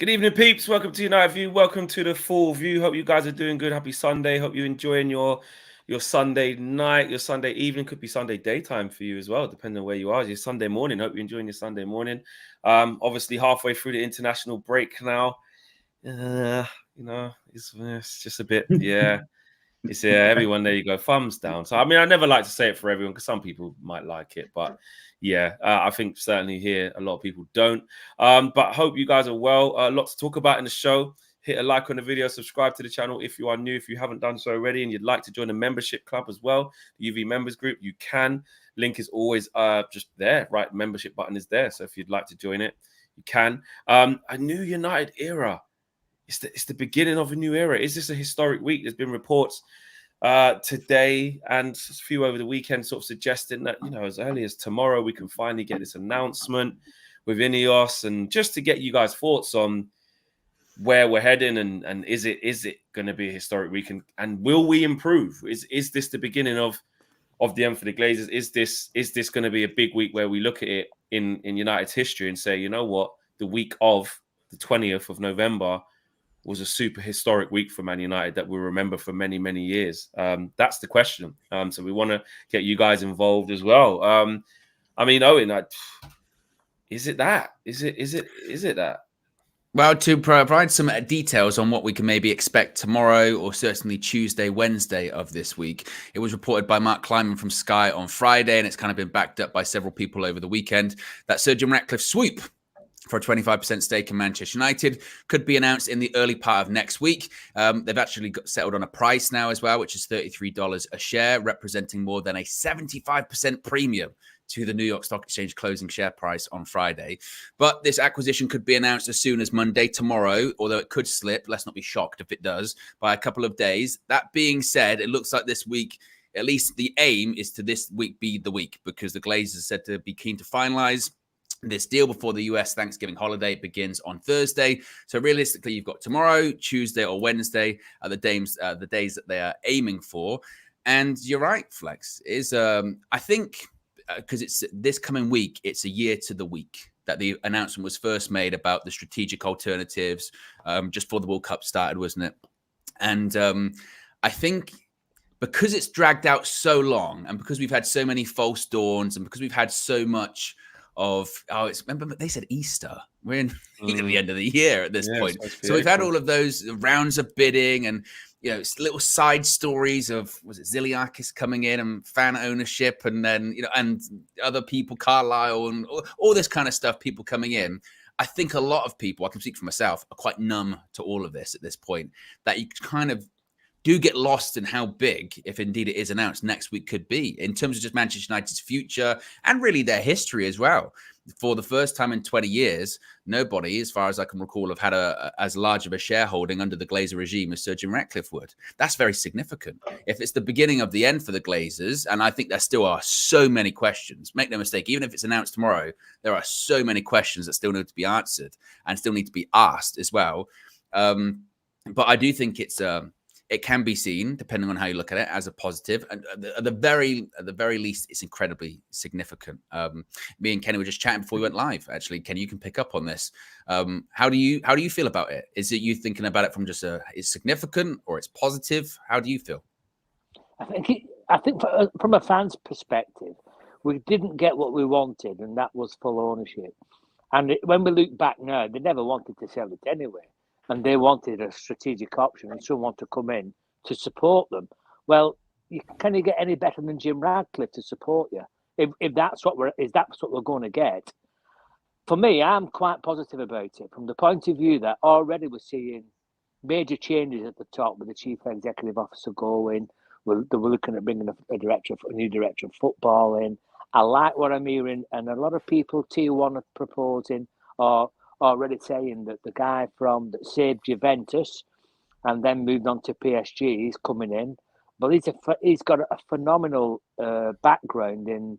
Good evening, peeps. Welcome to United View. Welcome to the full view. Hope you guys are doing good. Happy Sunday. Hope you're enjoying your Sunday night, your Sunday evening. Could be Sunday daytime for you as well, depending on where you are. Your Sunday morning. Hope you're enjoying your Sunday morning. Obviously halfway through the international break now. It's just a bit, It's everyone. There you go, thumbs down. So I mean, I never like to say it for everyone because some people might like it, but I think certainly here a lot of people don't. But hope you guys are well. A lot to talk about in the show. Hit a like on the video, subscribe to the channel if you are new, if you haven't done so already, and you'd like to join the membership club as well, the UV members group. You can. Link is always just there, right? Membership button is there. So if you'd like to join it, you can. A new United era. It's the beginning of a new era. Is this a historic week? There's been reports today and a few over the weekend sort of suggesting that, as early as tomorrow, we can finally get this announcement with Ineos, and just to get you guys' thoughts on where we're heading and is it going to be a historic week, and will we improve? Is this the beginning of the end for the Glazers? Is this going to be a big week where we look at it in United's history and say, you know what, the week of the 20th of November was a super historic week for Man United that we'll remember for many, many years? That's the question. So we want to get you guys involved as well. I mean, Owen, is it that? Is it that? Well, to provide some details on what we can maybe expect tomorrow or certainly Tuesday, Wednesday of this week, it was reported by Mark Kleiman from Sky on Friday, and it's kind of been backed up by several people over the weekend, that Sir Jim Ratcliffe's swoop for a 25% stake in Manchester United could be announced in the early part of next week. They've actually got settled on a price now as well, which is $33 a share, representing more than a 75% premium to the New York Stock Exchange closing share price on Friday. But this acquisition could be announced as soon as Monday, tomorrow, although it could slip. Let's not be shocked if it does, by a couple of days. That being said, it looks like this week, at least the aim is to this week be the week, because the Glazers are said to be keen to finalize this deal before the US Thanksgiving holiday begins on Thursday. So realistically, you've got tomorrow, Tuesday, or Wednesday are the days that they are aiming for. And you're right, Flex, is I think because it's this coming week, it's a year to the week that the announcement was first made about the strategic alternatives just before the World Cup started, wasn't it? And I think because it's dragged out so long, and because we've had so many false dawns, and because we've had so much remember they said Easter. We're in the end of the year at this point. So we've had all of those rounds of bidding and, little side stories of, was it Ziliakis coming in and fan ownership, and then, and other people, Carlisle and all this kind of stuff, people coming in. I think a lot of people, I can speak for myself, are quite numb to all of this at this point, that you kind of do get lost in how big, if indeed it is announced next week, could be in terms of just Manchester United's future and really their history as well. For the first time in 20 years, nobody, as far as I can recall, have had as large of a shareholding under the Glazer regime as Sir Jim Ratcliffe would. That's very significant. If it's the beginning of the end for the Glazers, and I think there still are so many questions, make no mistake, even if it's announced tomorrow, there are so many questions that still need to be answered and still need to be asked as well. But I do think it can be seen, depending on how you look at it, as a positive. And at the very least, it's incredibly significant. Me and Kenny were just chatting before we went live. Actually, Kenny, you can pick up on this. How do you feel about it? Is it you thinking about it from just it's significant or it's positive? How do you feel? I think from a fan's perspective, we didn't get what we wanted, and that was full ownership. And when we look back now, they never wanted to sell it anyway. And they wanted a strategic option and someone to come in to support them. Well, can you get any better than Jim Ratcliffe to support you? If that's what we're going to get. For me, I'm quite positive about it from the point of view that already we're seeing major changes at the top with the chief executive officer going. We're looking at bringing a new director of football in. I like what I'm hearing, and a lot of people, T1 are proposing or already saying that the guy that saved Juventus and then moved on to PSG is coming in, but he's got a phenomenal background in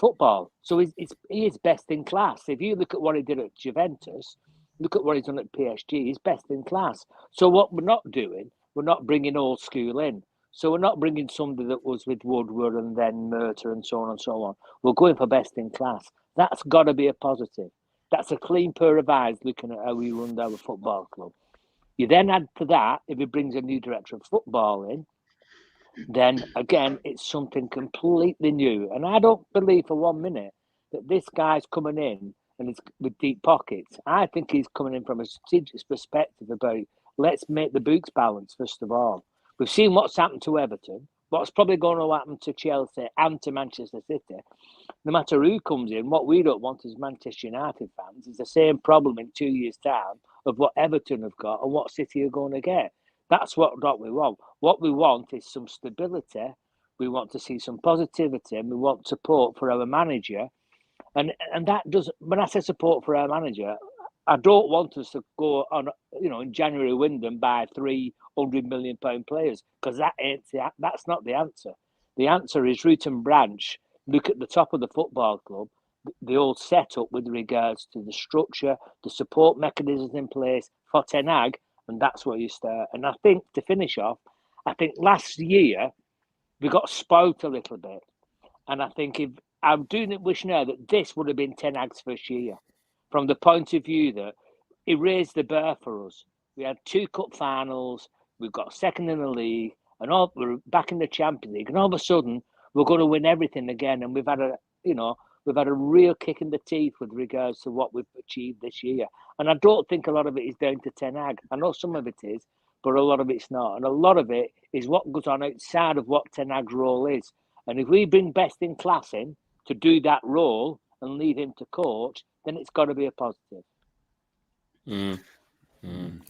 football. So he is best in class. If you look at what he did at Juventus, look at what he's done at PSG, he's best in class. So what we're not doing, we're not bringing old school in. So we're not bringing somebody that was with Woodward and then Murta and so on and so on. We're going for best in class. That's got to be a positive. That's a clean pair of eyes looking at how we run our football club. You then add to that, if he brings a new director of football in, then again, it's something completely new. And I don't believe for 1 minute that this guy's coming in and it's with deep pockets. I think he's coming in from a strategic perspective about let's make the books balance, first of all. We've seen what's happened to Everton, what's probably going to happen to Chelsea and to Manchester City. No matter who comes in, what we don't want as Manchester United fans is the same problem in 2 years' time of what Everton have got and what City are going to get. That's what we want. What we want is some stability. We want to see some positivity, and we want support for our manager. And that does. When I say support for our manager, I don't want us to go on, in January win them by £300 million players, because that's not the answer. The answer is root and branch. Look at the top of the football club, the old setup with regards to the structure, the support mechanisms in place for Ten Hag, and that's where you start. And I think, to finish off, I think last year we got spoiled a little bit. And I think if I'm doing it, wish now that this would have been Ten Hag's first year, from the point of view that he raised the bar for us. We had 2 cup finals, we've got second in the league, and we're back in the Champions League, and all of a sudden we're going to win everything again. And we've had a real kick in the teeth with regards to what we've achieved this year. And I don't think a lot of it is down to Ten Hag. I know some of it is, but a lot of it's not. And a lot of it is what goes on outside of what Ten Hag's role is. And if we bring best in class in to do that role and lead him to coach, then it's got to be a positive. I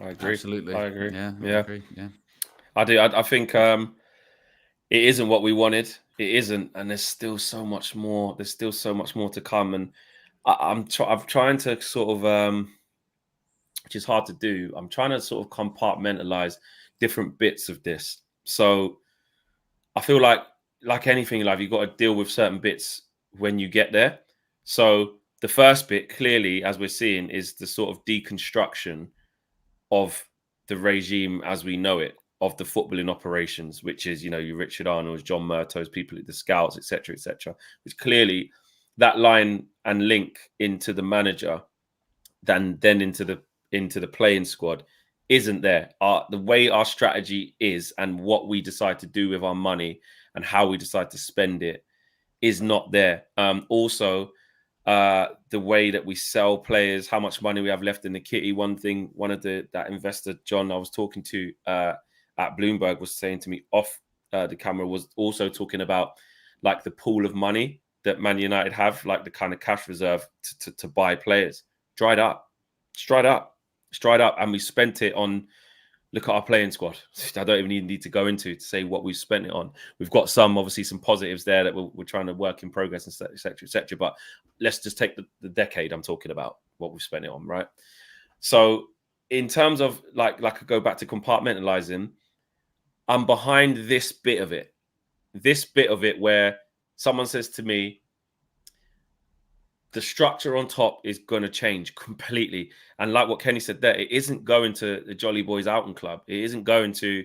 agree. Absolutely. I agree. Yeah. Yeah. I agree. Yeah. I do. I think it isn't what we wanted. It isn't, and there's still so much more. There's still so much more to come, and I'm trying to sort of, which is hard to do. I'm trying to sort of compartmentalize different bits of this. So I feel like anything in life, you've got to deal with certain bits when you get there. So the first bit, clearly, as we're seeing, is the sort of deconstruction of the regime as we know it, of the footballing operations, which is, your Richard Arnold's, John Murtaugh's, people at the scouts, etc., which clearly that line and link into the manager, then into the playing squad isn't there. The way our strategy is and what we decide to do with our money and how we decide to spend it is not there. Also, the way that we sell players, how much money we have left in the kitty. One of that investor, John, I was talking to at Bloomberg, was saying to me off the camera, was also talking about like the pool of money that Man United have, like the kind of cash reserve to buy players, dried up. And we spent it on, look at our playing squad. I don't even need to go into to say what we've spent it on. We've got some positives there that we're trying to work in progress, and etc. But let's just take the decade I'm talking about, what we've spent it on, right? So in terms of like I go back to compartmentalizing, I'm behind this bit of it where someone says to me, the structure on top is going to change completely. And like what Kenny said there, it isn't going to the Jolly Boys Outing Club. It isn't going to,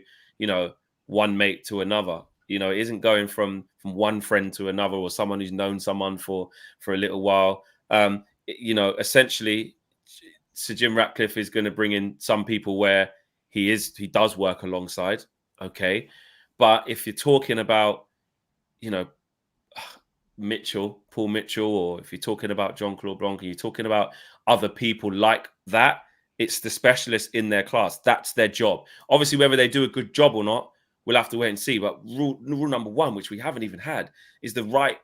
one mate to another. It isn't going from one friend to another, or someone who's known someone for a little while. Essentially, Sir Jim Ratcliffe is going to bring in some people where he does work alongside. Okay. But if you're talking about, Paul Mitchell, or if you're talking about Jean-Claude Blanc, you're talking about other people like that, it's the specialists in their class. That's their job. Obviously, whether they do a good job or not, we'll have to wait and see. But rule number one, which we haven't even had, is the right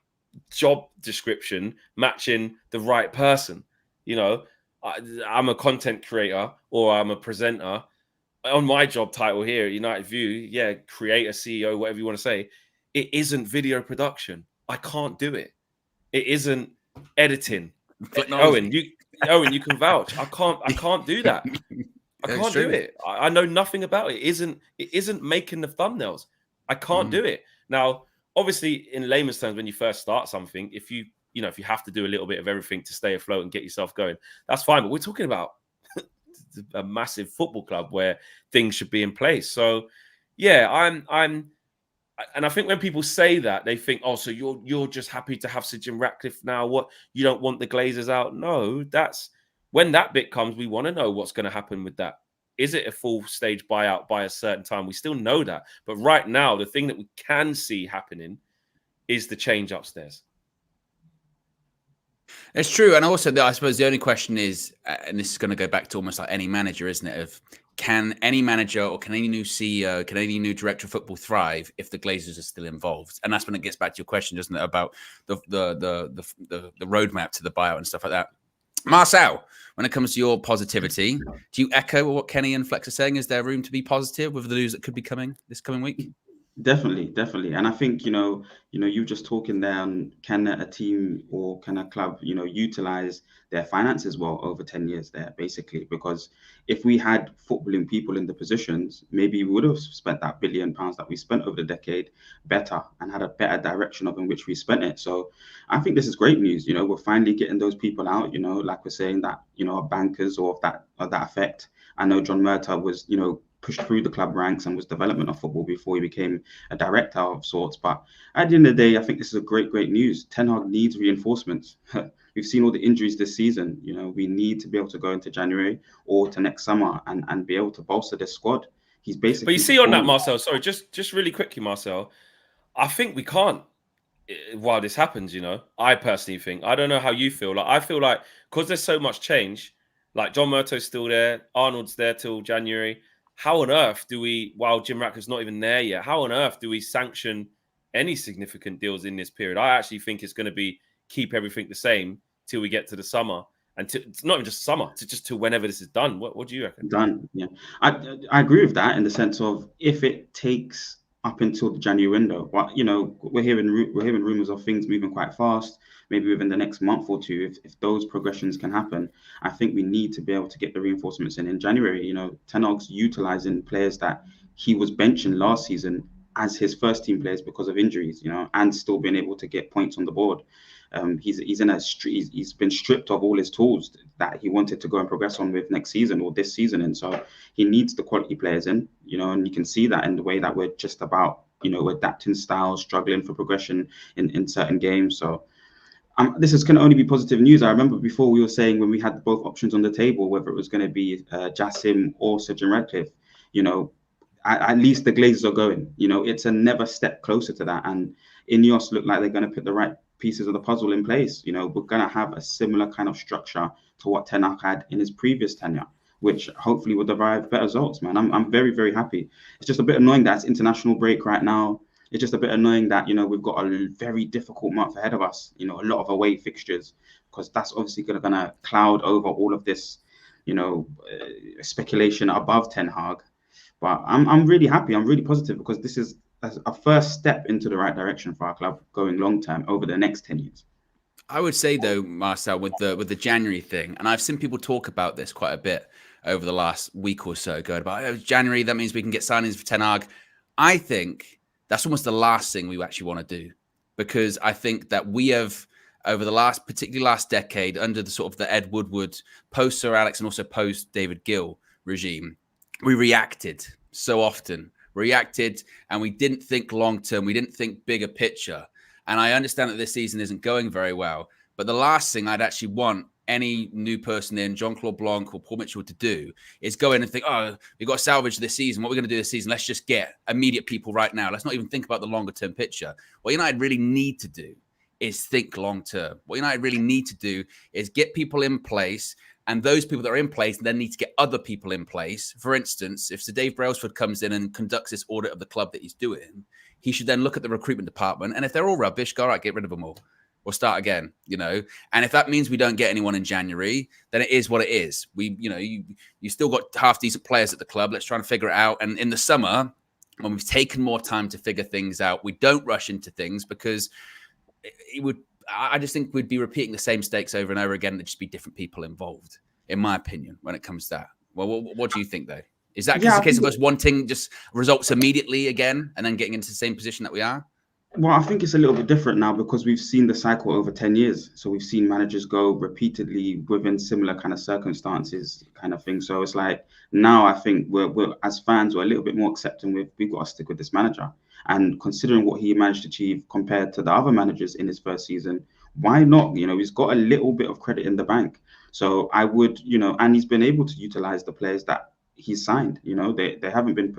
job description matching the right person. I'm a content creator or I'm a presenter. On my job title here at United View, creator, CEO, whatever you want to say, it isn't video production. I can't do it. It isn't editing. Owen, you can vouch. I can't do that. I can't do it. I know nothing about it. It isn't making the thumbnails. I can't do it. Now, obviously, in layman's terms, when you first start something, if you have to do a little bit of everything to stay afloat and get yourself going, that's fine. But we're talking about a massive football club where things should be in place. So, and I think when people say that, they think, oh, so you're just happy to have Sir Jim Ratcliffe now. What, you don't want the Glazers out? No, that's when that bit comes, we want to know what's going to happen with that. Is it a full stage buyout by a certain time? We still know that. But right now, the thing that we can see happening is the change upstairs. It's true. And also, I suppose the only question is, and this is going to go back to almost like any manager, isn't it? Of can any manager or can any new CEO, can any new director of football thrive if the Glazers are still involved? And that's when it gets back to your question, doesn't it, about the roadmap to the buyout and stuff like that. Marcel, when it comes to your positivity, do you echo what Kenny and Flex are saying? Is there room to be positive with the news that could be coming this coming week? Definitely. And I think, you just talking there on can a team or can a club, utilize their finances well over 10 years there, basically, because if we had footballing people in the positions, maybe we would have spent that £1 billion that we spent over the decade better and had a better direction of in which we spent it. So I think this is great news. We're finally getting those people out, like we're saying that, bankers or of that effect. I know John Murtagh was, pushed through the club ranks and was development of football before he became a director of sorts. But at the end of the day, I think this is a great news. Ten Hag needs reinforcements. We've seen all the injuries this season. We need to be able to go into January or to next summer and be able to bolster this squad. He's basically. But you see on that, Marcel, sorry, just really quickly, Marcel, I think we can't while this happens, I personally think, I don't know how you feel. Like I feel like because there's so much change, like John Murtaugh's still there, Arnold's there till January. How on earth do we, while Jim Ratcliffe's not even there yet, how on earth do we sanction any significant deals in this period? I actually think it's going to be keep everything the same till we get to the summer, and it's not even just summer, to just till whenever this is done. What do you reckon? Done, yeah. I agree with that in the sense of if it takes up until the January window, but we're hearing rumors of things moving quite fast. Maybe within the next month or two, if those progressions can happen, I think we need to be able to get the reinforcements in January. Ten Hag's utilizing players that he was benching last season as his first team players because of injuries, and still being able to get points on the board. He's been stripped of all his tools that he wanted to go and progress on with next season or this season, and so he needs the quality players in, and you can see that in the way that we're just about, adapting styles, struggling for progression in certain games. So this can only be positive news. I remember before we were saying when we had both options on the table, whether it was going to be Jassim or Sir Jim Ratcliffe, at least the Glazers are going. It's another step closer to that. And Ineos look like they're going to put the right pieces of the puzzle in place. We're going to have a similar kind of structure to what Ten Hag had in his previous tenure, which hopefully will derive better results, man. I'm very, very happy. It's just a bit annoying that it's international break right now. It's just a bit annoying that, we've got a very difficult month ahead of us, a lot of away fixtures, because that's obviously going to cloud over all of this, speculation above Ten Hag. But I'm really happy. I'm really positive because this is a first step into the right direction for our club going long term over the next 10 years. I would say though, Marcel, with the January thing, and I've seen people talk about this quite a bit over the last week or so, going about January, that means we can get signings for Ten Hag. I think that's almost the last thing we actually want to do, because I think that we have, over the particularly last decade, under the sort of the Ed Woodward, post Sir Alex and also post David Gill regime, we reacted so often. And we didn't think long term. We didn't think bigger picture. And I understand that this season isn't going very well. But the last thing I'd actually want any new person in, Jean-Claude Blanc or Paul Mitchell, to do is go in and think, oh, we've got to salvage this season. What are we going to do this season? Let's just get immediate people right now. Let's not even think about the longer term picture. What United really need to do is think long term. What United really need to do is get people in place. And those people that are in place then need to get other people in place. For instance, if Sir Dave Brailsford comes in and conducts this audit of the club that he's doing, he should then look at the recruitment department. And if they're all rubbish, go, all right, get rid of them all. Or start again, And if that means we don't get anyone in January, then it is what it is. You still got half decent players at the club. Let's try and figure it out. And in the summer, when we've taken more time to figure things out, we don't rush into things, because I just think we'd be repeating the same mistakes over and over again. There'd just be different people involved, in my opinion, when it comes to that. Well, what do you think, though? Is that just a case of us wanting just results immediately again and then getting into the same position that we are? Well, I think it's a little bit different now because we've seen the cycle over 10 years. So we've seen managers go repeatedly within similar kind of circumstances kind of thing. So it's like now I think we're as fans, we're a little bit more accepting we've got to stick with this manager. And considering what he managed to achieve compared to the other managers in his first season, Why not? He's got a little bit of credit in the bank. So I would, and he's been able to utilize the players that he's signed. They haven't been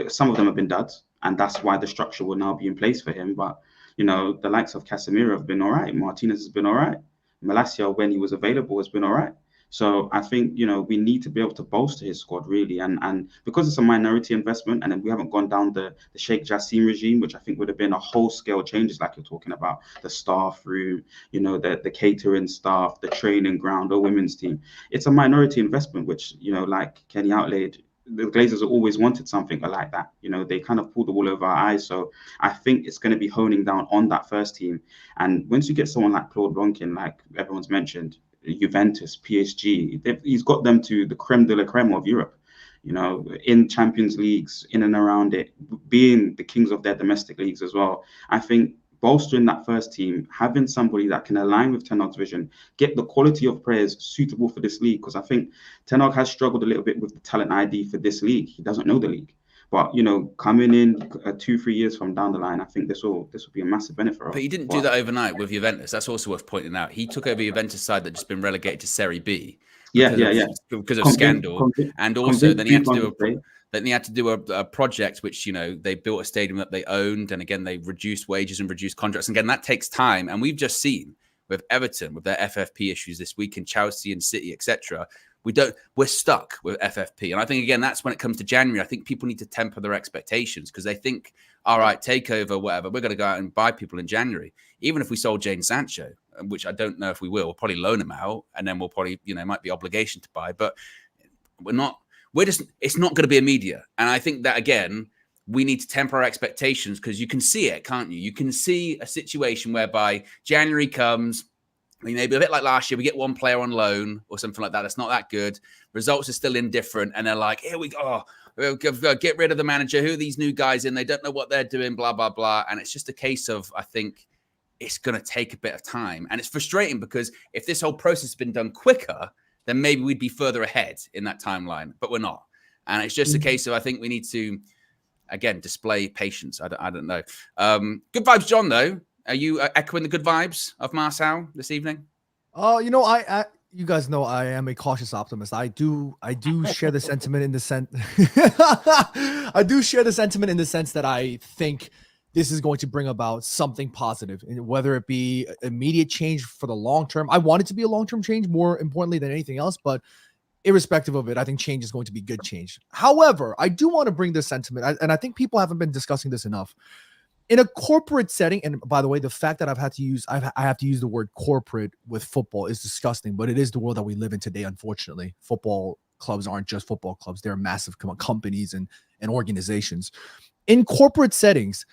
some of them have been duds, and that's why the structure will now be in place for him. But, the likes of Casemiro have been all right. Martinez has been all right. Malacia, when he was available, has been all right. So I think, we need to be able to bolster his squad, really. And because it's a minority investment, and then we haven't gone down the Sheikh Jassim regime, which I think would have been a whole scale changes, like you're talking about, the staff room, the catering staff, the training ground, the women's team. It's a minority investment, which, like Kenny outlaid, the Glazers have always wanted something like that. They kind of pulled the wool over our eyes. So I think it's going to be honing down on that first team. And once you get someone like Claude Ronkin, like everyone's mentioned, Juventus, PSG, he's got them to the creme de la creme of Europe, in Champions Leagues, in and around it, being the kings of their domestic leagues as well. I think bolstering that first team, having somebody that can align with Ten Hag's vision, get the quality of players suitable for this league, because I think Ten Hag has struggled a little bit with the talent ID for this league. He doesn't know the league. But, coming in 2-3 years from down the line, I think this will be a massive benefit for us. But he didn't do that overnight with Juventus. That's also worth pointing out. He took over Juventus side that just been relegated to Serie B because of scandal. And also then he had to do a project which, they built a stadium that they owned. And again, they reduced wages and reduced contracts. And again, that takes time. And we've just seen with Everton, with their FFP issues this week, and Chelsea and City, etc., we're stuck with FFP. And I think, again, that's when it comes to January. I think people need to temper their expectations, because they think, all right, takeover, whatever, we're going to go out and buy people in January. Even if we sold Jadon Sancho, which I don't know if we will, we'll probably loan him out, and then we'll probably, might be obligation to buy, but it's not going to be immediate. And I think that, again, we need to temper our expectations, because you can see it, can't you? You can see a situation whereby January comes, maybe a bit like last year, we get one player on loan or something like that. That's not that good. Results are still indifferent. And they're like, here we go. Get rid of the manager. Who are these new guys in? They don't know what they're doing, blah, blah, blah. And it's just a case of, I think it's going to take a bit of time. And it's frustrating, because if this whole process has been done quicker, then maybe we'd be further ahead in that timeline. But we're not. And it's just a case of, I think we need to, again, display patience. I don't know. Good vibes, John, though. Are you echoing the good vibes of Marcel this evening? I you guys know I am a cautious optimist. I do share the sentiment in the sense I do share the sentiment in the sense that I think this is going to bring about something positive, whether it be immediate change for the long term. I want it to be a long-term change more importantly than anything else, but irrespective of it, I think change is going to be good change. However, I do want to bring this sentiment, and I think people haven't been discussing this enough. In a corporate setting, and by the way, the fact that I have to use the word corporate with football is disgusting, but it is the world that we live in today, unfortunately. Football clubs aren't just football clubs. They're massive companies and organizations. In corporate settings,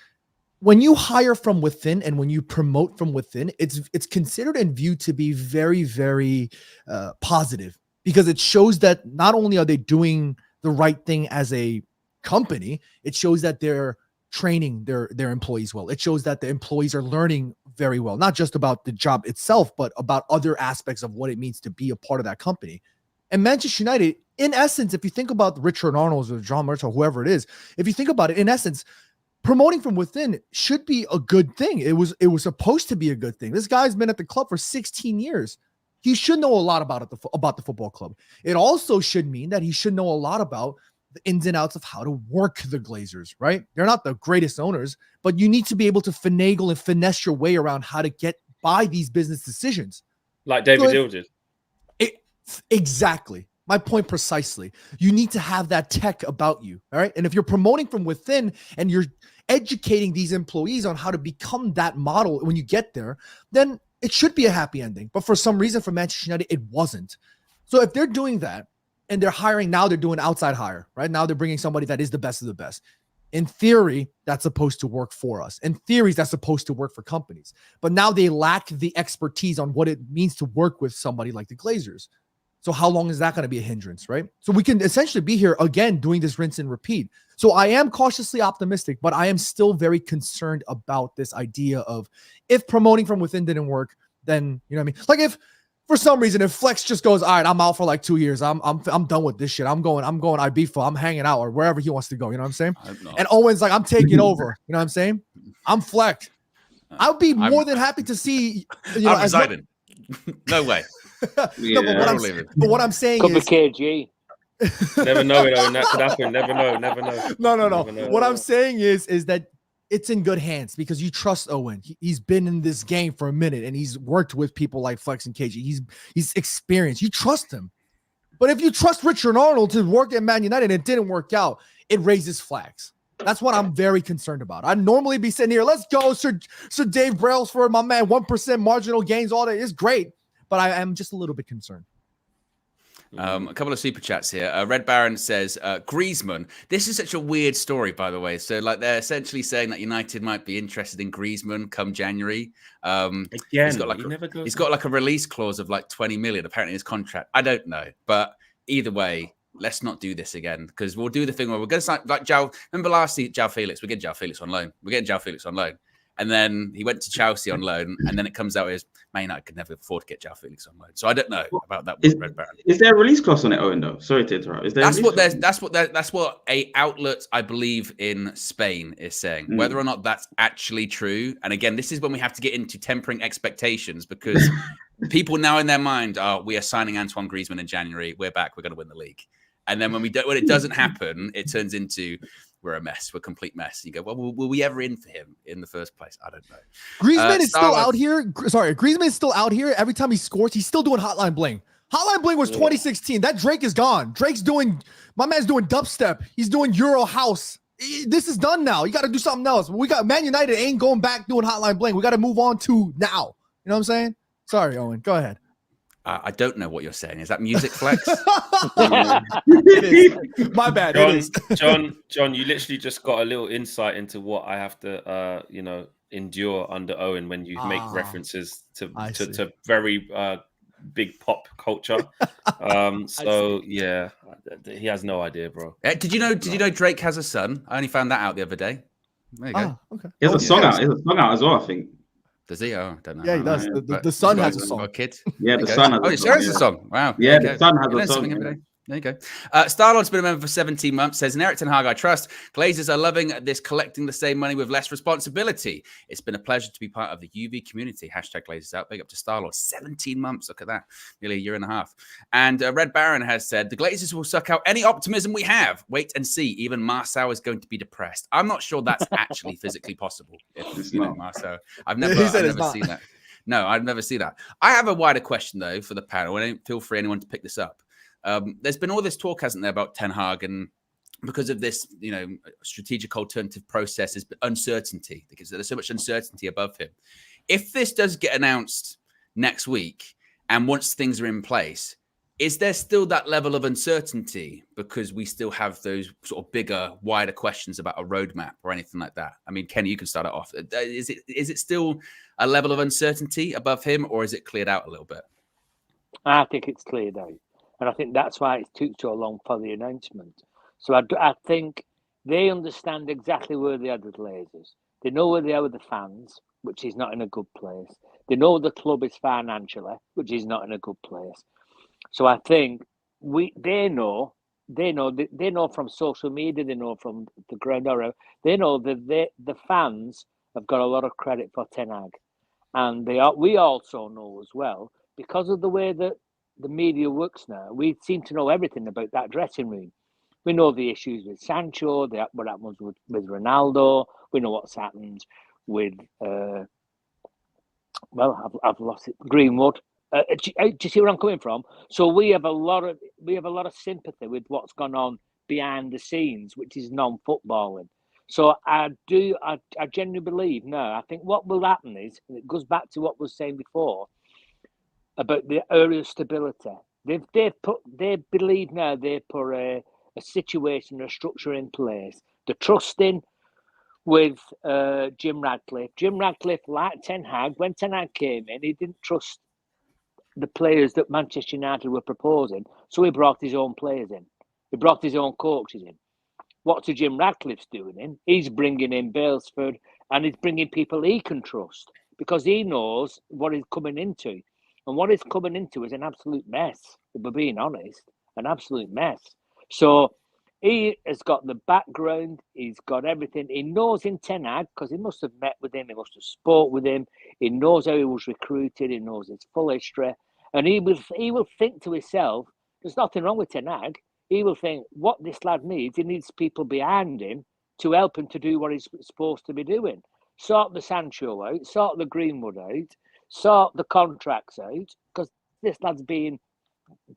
when you hire from within and when you promote from within, it's considered and viewed to be very, very positive, because it shows that not only are they doing the right thing as a company, it shows that they're training their employees well. It shows that the employees are learning very well, not just about the job itself, but about other aspects of what it means to be a part of that company. And Manchester United, in essence, if you think about Richard Arnold or John Mertz or whoever it is, if you think about it, in essence, promoting from within should be a good thing. It was supposed to be a good thing. This guy's been at the club for 16 years. He should know a lot about the football club. It also should mean that he should know a lot about the ins and outs of how to work the Glazers, right? They're not the greatest owners, but you need to be able to finagle and finesse your way around how to get by these business decisions. Like David Hill did. Exactly. My point precisely. You need to have that tech about you, all right? And if you're promoting from within and you're educating these employees on how to become that model when you get there, then it should be a happy ending. But for some reason, for Manchester United, it wasn't. So if they're doing that, and they're hiring now, they're doing outside hire, right? Now they're bringing somebody that is the best of the best. In theory, that's supposed to work for us. In theory, that's supposed to work for companies. But now they lack the expertise on what it means to work with somebody like the Glazers. So how long is that going to be a hindrance, right? So we can essentially be here again doing this rinse and repeat. So I am cautiously optimistic, but I am still very concerned about this idea of if promoting from within didn't work, then, you know what I mean? Like if for some reason, if Flex just goes, all right, I'm out for like 2 years. I'm done with this shit. I'm going Ibiza. I'm hanging out or wherever he wants to go. You know what I'm saying? And Owen's like, I'm taking over. You know what I'm saying? I'm Flex. I would be more than happy to see. I'm resigning. No way. No, but what I'm saying Could is, be KG. Never know it, Owen. That could happen. Never know. No. Never know. What I'm saying is that it's in good hands because you trust Owen. He's been in this game for a minute and he's worked with people like Flex and KG. He's experienced. You trust him. But if you trust Richard Arnold to work at Man United and it didn't work out, it raises flags. That's what I'm very concerned about. I'd normally be sitting here, let's go, Sir Dave Brailsford, my man, 1% marginal gains, all that is great. But I am just a little bit concerned. A couple of super chats here. Red Baron says, Griezmann. This is such a weird story, by the way. So, like, they're essentially saying that United might be interested in Griezmann come January. Again, he's got like a release clause of like 20 million, apparently, in his contract. I don't know. But either way, let's not do this again because we'll do the thing where we're going to sign, like, remember last season, João Felix? We're getting João Felix on loan. And then he went to Chelsea on loan, and then it comes out as Man United could never afford to get João Felix on loan. So I don't know about that with Red Baron. Is there a release clause on it, Owen? Though, sorry to interrupt. That's what a outlet I believe in Spain is saying. Whether or not that's actually true, and again, this is when we have to get into tempering expectations because people now in their mind are we are signing Antoine Griezmann in January. We're back. We're going to win the league. And then when it doesn't happen, it turns into we're a mess. We're a complete mess. You go, well, were we ever in for him in the first place? I don't know. Griezmann is still out here. Sorry, Griezmann is still out here. Every time he scores, he's still doing Hotline Bling. Hotline Bling was 2016. That Drake is gone. My man's doing dubstep. He's doing Euro house. This is done now. You got to do something else. We got Man United ain't going back doing Hotline Bling. We got to move on to now. You know what I'm saying? Sorry, Owen. Go ahead. I don't know what you're saying. Is that music flex? It is. My bad. John, you literally just got a little insight into what I have to, endure under Owen when you make references to very big pop culture. Yeah, he has no idea, bro. Did you know Drake has a son? I only found that out the other day. There you go. Okay. He has a song out. He has a song out as well, I think. Does he? Oh, I don't know. Yeah, he does. The son has a song. Got a kid? Yeah, the son has a song. There is a song. Wow. Yeah, the son has a song. There you go. Starlord's been a member for 17 months. Says, in Erik ten Hag, I trust. Glazers are loving this collecting the same money with less responsibility. It's been a pleasure to be part of the UV community. Hashtag Glazers out. Big up to Starlord. 17 months. Look at that. Nearly a year and a half. And Red Baron has said, the Glazers will suck out any optimism we have. Wait and see. Even Marcel is going to be depressed. I'm not sure that's actually physically possible. If, Marcel. I've never seen that. No, I've never seen that. I have a wider question, though, for the panel. And feel free anyone to pick this up. There's been all this talk, hasn't there, about Ten Hag, and because of this, strategic alternative process is uncertainty, because there's so much uncertainty above him. If this does get announced next week, and once things are in place, is there still that level of uncertainty because we still have those sort of bigger, wider questions about a roadmap or anything like that? I mean, Kenny, you can start it off. Is it still a level of uncertainty above him, or is it cleared out a little bit? I think it's cleared out. And I think that's why it took so long for the announcement. So I think they understand exactly where they are with the Glazers. They know where they are with the fans, which is not in a good place. They know the club is financially, which is not in a good place. So I think they know from social media, they know from the ground around, they know that the fans have got a lot of credit for Ten Hag. And we also know as well, because of the way that the media works now, we seem to know everything about that dressing room. We know the issues with Sancho, what happens with Ronaldo. We know what's happened with, I've lost it, Greenwood. Do you see where I'm coming from? So we have a lot of sympathy with what's gone on behind the scenes, which is non-footballing. So I genuinely believe, I think what will happen is, and it goes back to what we were saying before, about the area stability. They believe now they've put a situation, a structure in place. They're trusting with Jim Ratcliffe. Jim Ratcliffe, like Ten Hag, when Ten Hag came in, he didn't trust the players that Manchester United were proposing, so he brought his own players in. He brought his own coaches in. What's Jim Ratcliffe's doing in? He's bringing in Brailsford, and he's bringing people he can trust because he knows what he's coming into. And what he's coming into is an absolute mess, if we're being honest, an absolute mess. So He has got the background. He's got everything. He knows in Ten Hag because he must have met with him. He must have spoke with him. He knows how he was recruited. He knows his full history. And he will think to himself, there's nothing wrong with Ten Hag. He will think, what this lad needs, he needs people behind him to help him to do what he's supposed to be doing. Sort the Sancho out, sort the Greenwood out, sort the contracts out, because this lad's being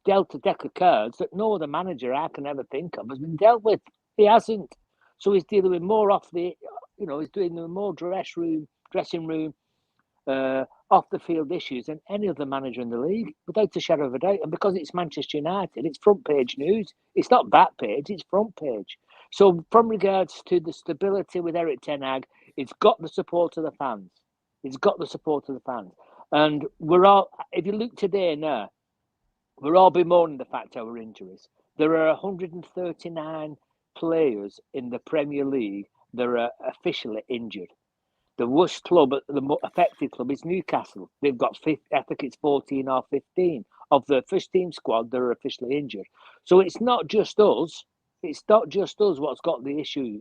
dealt a deck of cards that no other manager I can ever think of has been dealt with. He hasn't. So he's dealing with more he's doing more dressing room, off the field issues than any other manager in the league, without a shadow of a doubt. And because it's Manchester United, it's front page news. It's not back page, it's front page. So from regards to the stability with Eric Ten Hag, it's got the support of the fans. It's got the support of the fans. And we're all, if you look today now, we're all bemoaning the fact our injuries. There are 139 players in the Premier League that are officially injured. The worst club, the more affected club, is Newcastle. They've got, I think it's 14 or 15 of the first team squad that are officially injured. So it's not just us. It's not just us what's got the issue.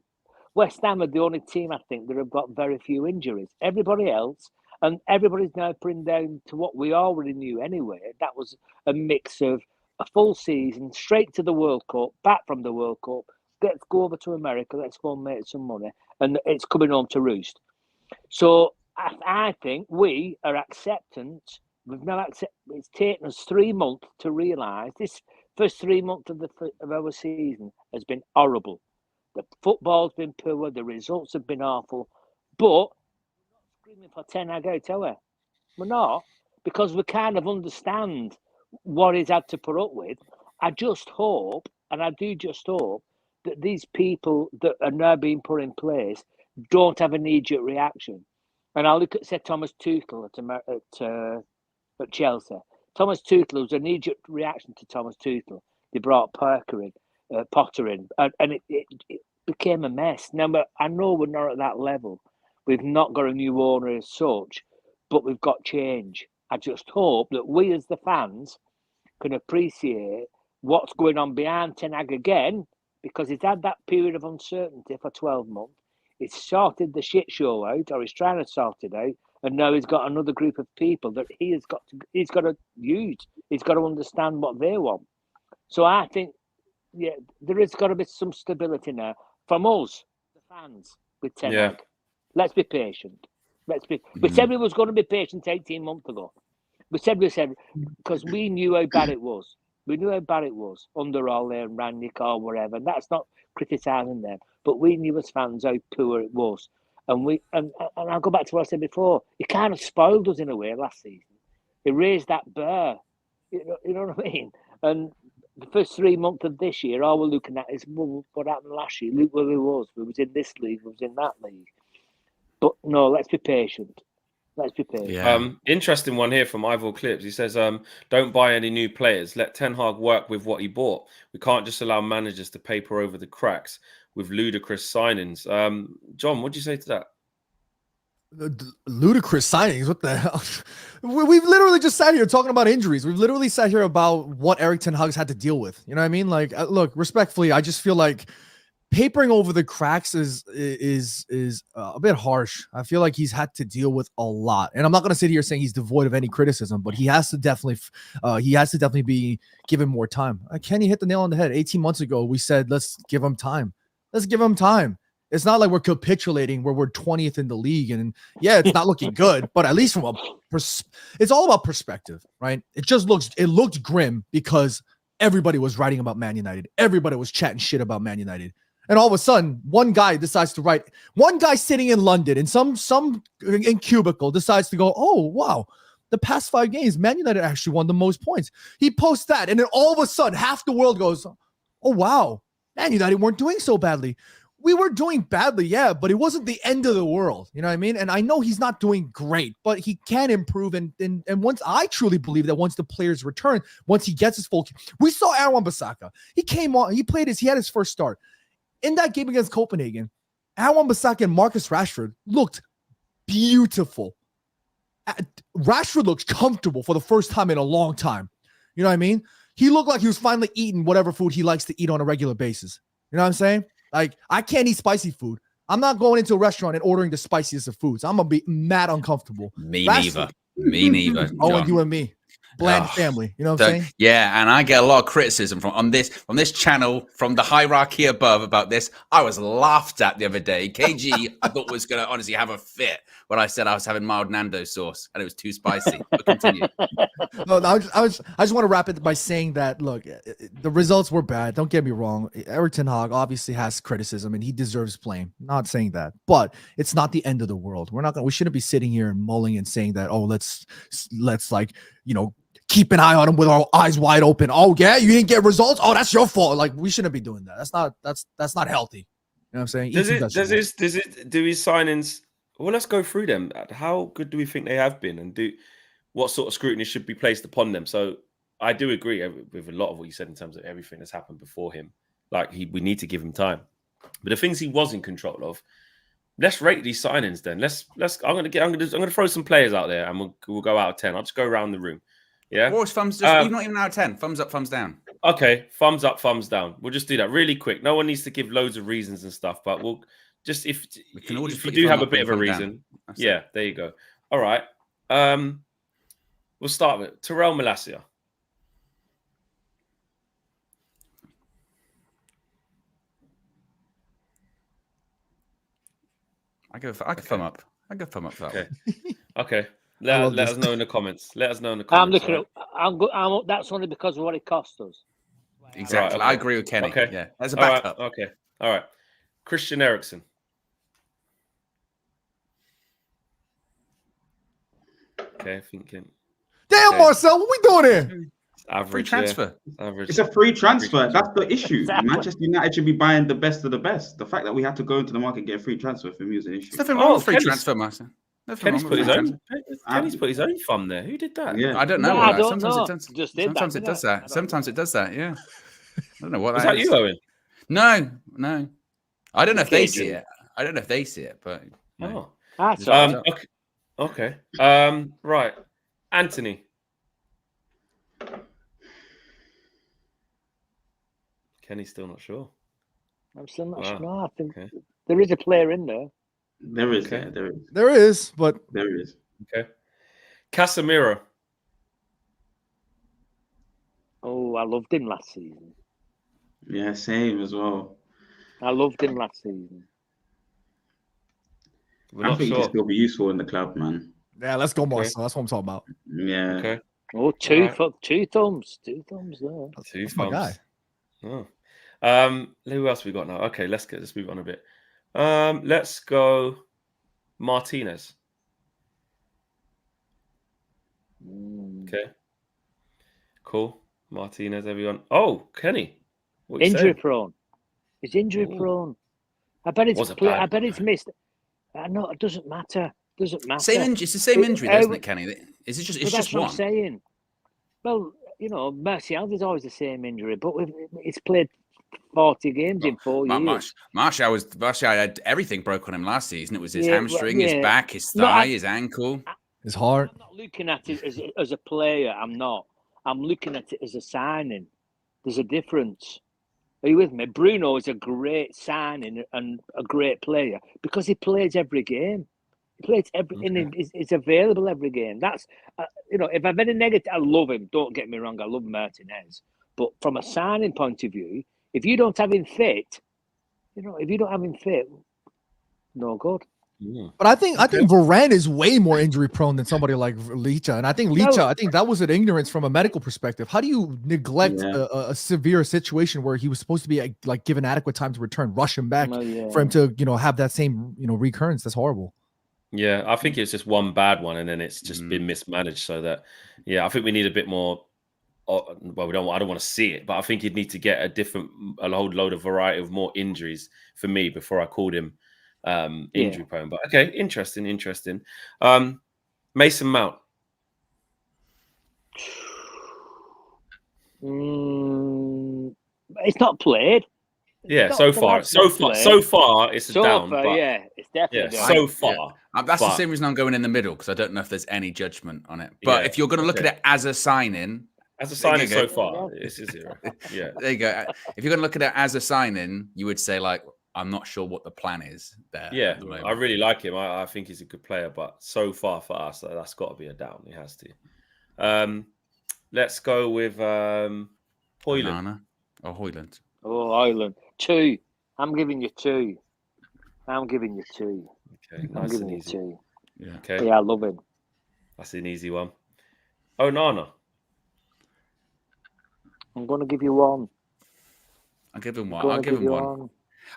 West Ham are the only team, I think, that have got very few injuries. Everybody else, and everybody's now putting down to what we already knew anyway. That was a mix of a full season, straight to the World Cup, back from the World Cup, let's go over to America, let's go and make some money, and it's coming home to roost. So I think we are acceptant. We've now it's taken us 3 months to realise this first 3 months of our season has been horrible. The football's been poor, the results have been awful, but we're not screaming for Ten Hag out, are we? We're not, because we kind of understand what he's had to put up with. I just hope, and I do just hope, that these people that are now being put in place don't have a knee-jerk reaction. And I look at, say, Thomas Tuchel at Chelsea. Thomas Tuchel, was a knee-jerk reaction to Thomas Tuchel. They brought Potter in, and it became a mess. Now, I know we're not at that level. We've not got a new owner as such, but we've got change. I just hope that we as the fans can appreciate what's going on behind Ten Hag again, because he's had that period of uncertainty for 12 months. He's sorted the shit show out, or he's trying to sort it out, and now he's got another group of people that he's got to use. He's got to understand what they want. So I think, yeah, there has got to be some stability now from us, the fans, with Ten Hag. Let's be patient. We said we was going to be patient 18 months ago. We said because we knew how bad it was. We knew how bad it was under Ole and Rangnick or whatever. And that's not criticising them, but we knew as fans how poor it was. And I'll go back to what I said before. He kind of spoiled us in a way last season. He raised that bar. You know what I mean? And the first 3 months of this year, all we're looking at is what happened last year. Look where we was. We was in this league. We was in that league. But no, let's be patient. Let's be patient. Yeah. Interesting one here from Ivor Clips. He says, don't buy any new players. Let Ten Hag work with what he bought. We can't just allow managers to paper over the cracks with ludicrous signings. John, what do you say to that? Ludicrous signings? What the hell? We've literally just sat here talking about injuries. We've literally sat here about what Eric Ten Hag's had to deal with. You know what I mean? Like, look, respectfully, I just feel like papering over the cracks is a bit harsh. I feel like he's had to deal with a lot, and I'm not going to sit here saying he's devoid of any criticism, but he has to definitely be given more time. Kenny hit the nail on the head. 18 months ago, we said let's give him time. Let's give him time. It's not like we're capitulating where we're 20th in the league, and yeah, it's not looking good, but at least from it's all about perspective, right? It looked grim because everybody was writing about Man United. Everybody was chatting shit about Man United. And all of a sudden, one guy sitting in London in some in cubicle decides to go, oh, wow, the past 5 games, Man United actually won the most points. He posts that, and then all of a sudden, half the world goes, oh, wow, Man United weren't doing so badly. We were doing badly, yeah, but it wasn't the end of the world. You know what I mean? And I know he's not doing great, but he can improve. And once I truly believe that once the players return, once he gets his full, we saw Aaron Wan-Bissaka. He came on, he had his first start. In that game against Copenhagen, Aaron Wan-Bissaka and Marcus Rashford looked beautiful. Rashford looked comfortable for the first time in a long time. You know what I mean? He looked like he was finally eating whatever food he likes to eat on a regular basis. You know what I'm saying? Like, I can't eat spicy food. I'm not going into a restaurant and ordering the spiciest of foods. I'm gonna be mad uncomfortable. Me neither. Me neither. Owen, John. you and me. Bland Oh, family. You know what I'm saying? Yeah, and I get a lot of criticism from this channel, from the hierarchy above about this. I was laughed at the other day. KG, I thought was gonna honestly have a fit when I said I was having mild Nando sauce and it was too spicy. But continue. No, I just want to wrap it by saying that, look, the results were bad. Don't get me wrong. Erik ten Hag obviously has criticism and he deserves blame. Not saying that, but it's not the end of the world. We shouldn't be sitting here and mulling and saying that, oh, let's like, keep an eye on him with our eyes wide open. Oh yeah, you didn't get results. Oh, that's your fault. Like, we shouldn't be doing that. That's not healthy. You know what I'm saying? Do his signings? Well, let's go through them. How good do we think they have been, and what sort of scrutiny should be placed upon them? So I do agree with a lot of what you said in terms of everything that's happened before him. Like, we need to give him time. But the things he was in control of, let's rate these signings. Then I'm gonna throw some players out there, and we'll go out of 10. I'll just go around the room. Yeah. Or thumbs, just not even out of 10. Thumbs up, thumbs down. Okay, thumbs up, thumbs down. We'll just do that really quick. No one needs to give loads of reasons and stuff, but we'll just if you do have a bit of a reason, yeah, there you go. All right. We'll start with Terrell Malacia. I go thumb up. I go thumb up for that. Okay. Okay. Let us know in the comments. Let us know in the comments. I'm looking at. That's only because of what it cost us. Exactly. Right, okay. I agree with Kenny. Okay. Yeah. As a backup. Right, okay. All right. Christian Eriksen. Okay, thinking. Damn, Okay. Marcel, what we doing here? Average, Free transfer. Yeah. Average. It's a free transfer. That's the issue. Manchester United should be buying the best of the best. The fact that we had to go into the market and get a free transfer for me is an issue. There's nothing wrong with free transfer, Marcel. Kenny's put his own. Kenny's put his own thumb there. Who did that? Yeah, I don't know. No, I don't sometimes know. it does. Just did sometimes that, it does that. Sometimes it does that. Yeah. I don't know what Was that that is. you, Owen? No. I don't know if they see Cajun. it. I don't know if they see it, but no. Oh. That's all right. Okay. Right. Anthony. Kenny's still not sure. I'm still not Wow. sure. I think Okay. there is a player in there. there is. Okay. Yeah, there is. There is, but There is. Okay. Casemiro. Oh, I loved him last season. Yeah, same as well. I loved him last season. We're I not think he sure. can still be useful in the club, man. yeah, let's go, Marcel. That's what I'm talking about. Yeah. Okay. Oh, two thumbs there. Two That's my guy. thumbs. Who else we got now? Okay, let's move on a bit. Let's go Martinez. Okay. Cool. Martinez, everyone. Oh, Kenny. What you Injury saying? prone. He's injury Ooh. prone. I bet it's Was a bad I bet one, it's missed. No, it doesn't matter. Doesn't matter. Same injury. It's the same injury, I- isn't it, Kenny? Is it just? But It's that's just what one. I'm saying. Well, Marcel is always the same injury, but it's played 40 games in 4 years. Martial had everything broke on him last season. It was his Yeah, hamstring, well, his yeah. back, his No, thigh, his ankle. His heart. I'm not looking at it as a player. I'm not. I'm looking at it as a signing. There's a difference. Are you with me? Bruno is a great signing and a great player because he plays every game. He plays and is available every game. That's if I've any negative, I love him. Don't get me wrong. I love Martinez, but from a signing point of view, if you don't have him fit, no good. But I think Varane is way more injury prone than somebody like Licha, and I think I think that was an ignorance from a medical perspective. How do you neglect a severe situation where he was supposed to be like given adequate time to return, rush him back for him to have that same recurrence? That's horrible. Yeah, I think it's just one bad one, and then it's just been mismanaged. So that, I think we need a bit more. Well, I don't want to see it, but I think you'd need to get a whole load of variety of more injuries for me before I called him injury prone. But okay, interesting. Mason Mount. It's not played. So far it's a down. But it's definitely down. so far. That's the same reason I'm going in the middle because I don't know if there's any judgment on it. But if you're going to look at it as a signing, As a signing There you so go. far, it's a 0. Yeah. There you go. If you're going to look at it as a signing, you would say, like, I'm not sure what the plan is there. Yeah, at the moment. I really like him. I think he's a good player, but so far for us, that's got to be a down. He has to. Let's go with Hoyland. Onana or Hoyland. Oh, Ireland. 2. I'm giving you 2. Okay, I'm nice giving and you easy. 2. Yeah. Okay, Yeah, I love him. that's an easy one. Onana. I'm going to give you 1. I'll give him one. Gonna I'll give him you one.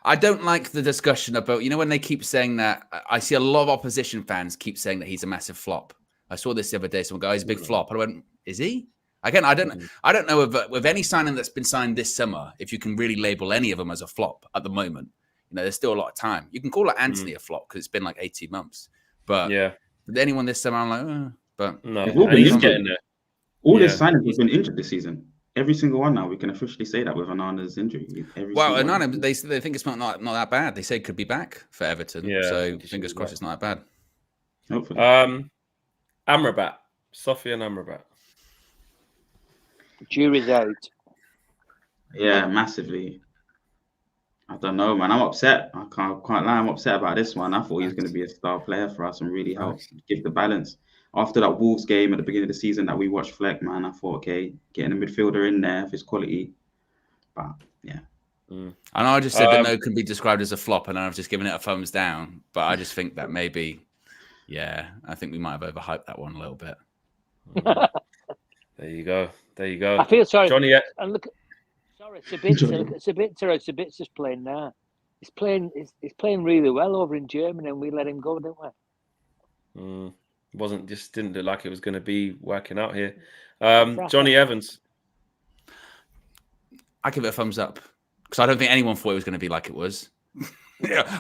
I don't like the discussion about, when they keep saying that. I see a lot of opposition fans keep saying that he's a massive flop. I saw this the other day. Someone go, he's a big flop. I went, is he? Again, I don't know with any signing that's been signed this summer, if you can really label any of them as a flop at the moment. There's still a lot of time. You can call it Anthony a flop because it's been like 18 months. But with anyone this summer, I'm like, but No, and he's getting there. All his signings have been injured this season. Every single one now. We can officially say that with Onana's injury. Onana, they think it's not that bad. They say it could be back for Everton. Yeah, so fingers crossed it's not that bad. Hopefully. Amrabat. Sofian Amrabat. Jury's out. Yeah, massively. I don't know, man. I'm upset. I can't lie. I'm upset about this one. I thought he was going to be a star player for us and really help give the balance. After that Wolves game at the beginning of the season that we watched Fleck, man, I thought, okay, getting a midfielder in there of his quality. But, yeah. I know I just said that no can be described as a flop, and I've just given it a thumbs down. But I just think that maybe, I think we might have overhyped that one a little bit. There you go. I feel sorry. Johnny. And look, sorry, Sabitzer just playing now. He's playing really well over in Germany, and we let him go, didn't we? Didn't look like it was going to be working out here. Johnny Evans. I give it a thumbs up because I don't think anyone thought it was going to be like it was.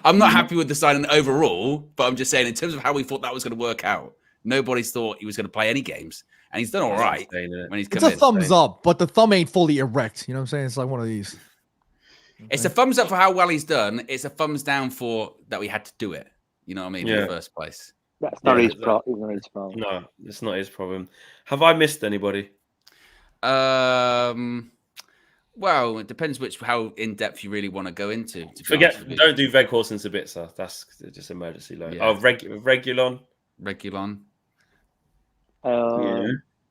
I'm not happy with the signing overall, but I'm just saying in terms of how we thought that was going to work out, nobody's thought he was going to play any games, and he's done all right when he's come in. It's a thumbs up, but the thumb ain't fully erect. You know what I'm saying? It's like one of these. It's a thumbs up for how well he's done. It's a thumbs down for that we had to do it. You know what I mean? In the first place. That's not his problem. No, it's not his problem. Have I missed anybody? Well, it depends how in depth you really want to go into. Don't do Veghorst and Sabitzer. That's just emergency loan. Yeah. Regulon.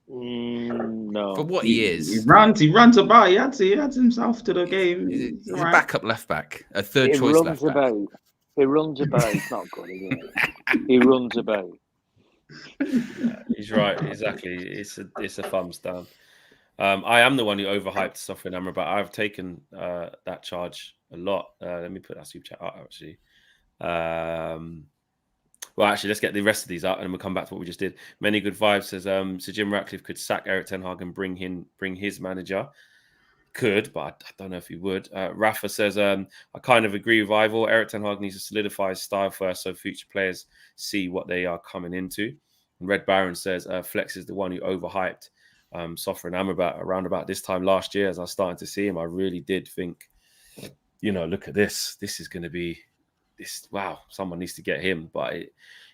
No. For what he is, he runs about. He adds himself to the game. He's a backup left back, a third choice left back. He runs about. It's not good, is it? He runs about. He's right. Exactly. It's a thumbs down. I am the one who overhyped Sofian Amrabat. I've taken that charge a lot. Let me put that super chat out, actually. Well, actually, let's get the rest of these out and we'll come back to what we just did. Many good vibes says Sir Jim Ratcliffe could sack Eric Ten Hag and bring his manager. Could, but I don't know if he would. Rafa says, I kind of agree with Ivor. Eric Ten Hag needs to solidify his style first so future players see what they are coming into. And Red Baron says, Flex is the one who overhyped Sofian Amrabat around about this time last year. As I was starting to see him, I really did think, look at this. This is going to be this. Wow, someone needs to get him, but it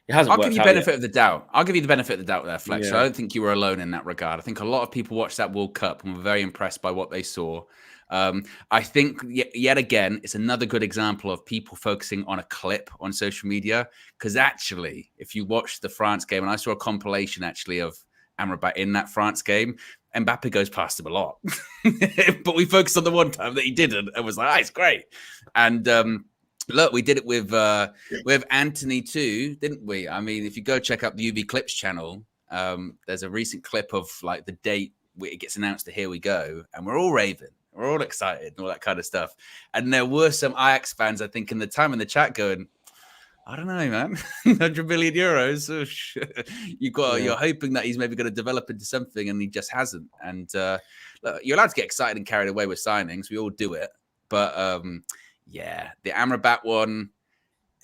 hasn't. I'll give you benefit of the doubt. I'll give you the benefit of the doubt there, Flex. Yeah. So I don't think you were alone in that regard. I think a lot of people watched that World Cup and were very impressed by what they saw. I think yet again, it's another good example of people focusing on a clip on social media. Because actually, if you watch the France game, and I saw a compilation actually of Amrabat in that France game, Mbappe goes past him a lot. But we focused on the one time that he didn't and was like, it's great. And look, we did it with Anthony too, didn't we? I mean, if you go check out the UV Clips channel, there's a recent clip of like the date it gets announced to Here We Go, and we're all raving. We're all excited and all that kind of stuff. And there were some Ajax fans, I think, in the time in the chat going, I don't know, man. 100 million euros. You're hoping that he's maybe going to develop into something, and he just hasn't. And look, you're allowed to get excited and carried away with signings. We all do it. But the Amrabat one.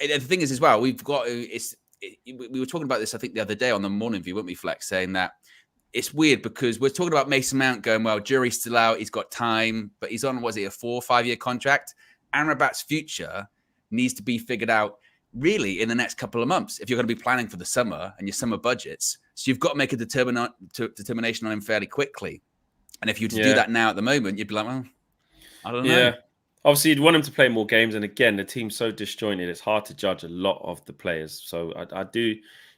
The thing is, as well, we were talking about this, I think, the other day on the Morning View, weren't we, Flex, saying that it's weird because we're talking about Mason Mount going, well, jury's still out. He's got time, but he's on, a 4 or 5 year contract? Amrabat's future needs to be figured out really in the next couple of months if you're going to be planning for the summer and your summer budgets. So you've got to make a determination on him fairly quickly. And if you were to do that now at the moment, you'd be like, well, I don't know. Yeah. Obviously, you'd want him to play more games. And again, the team's so disjointed, it's hard to judge a lot of the players. So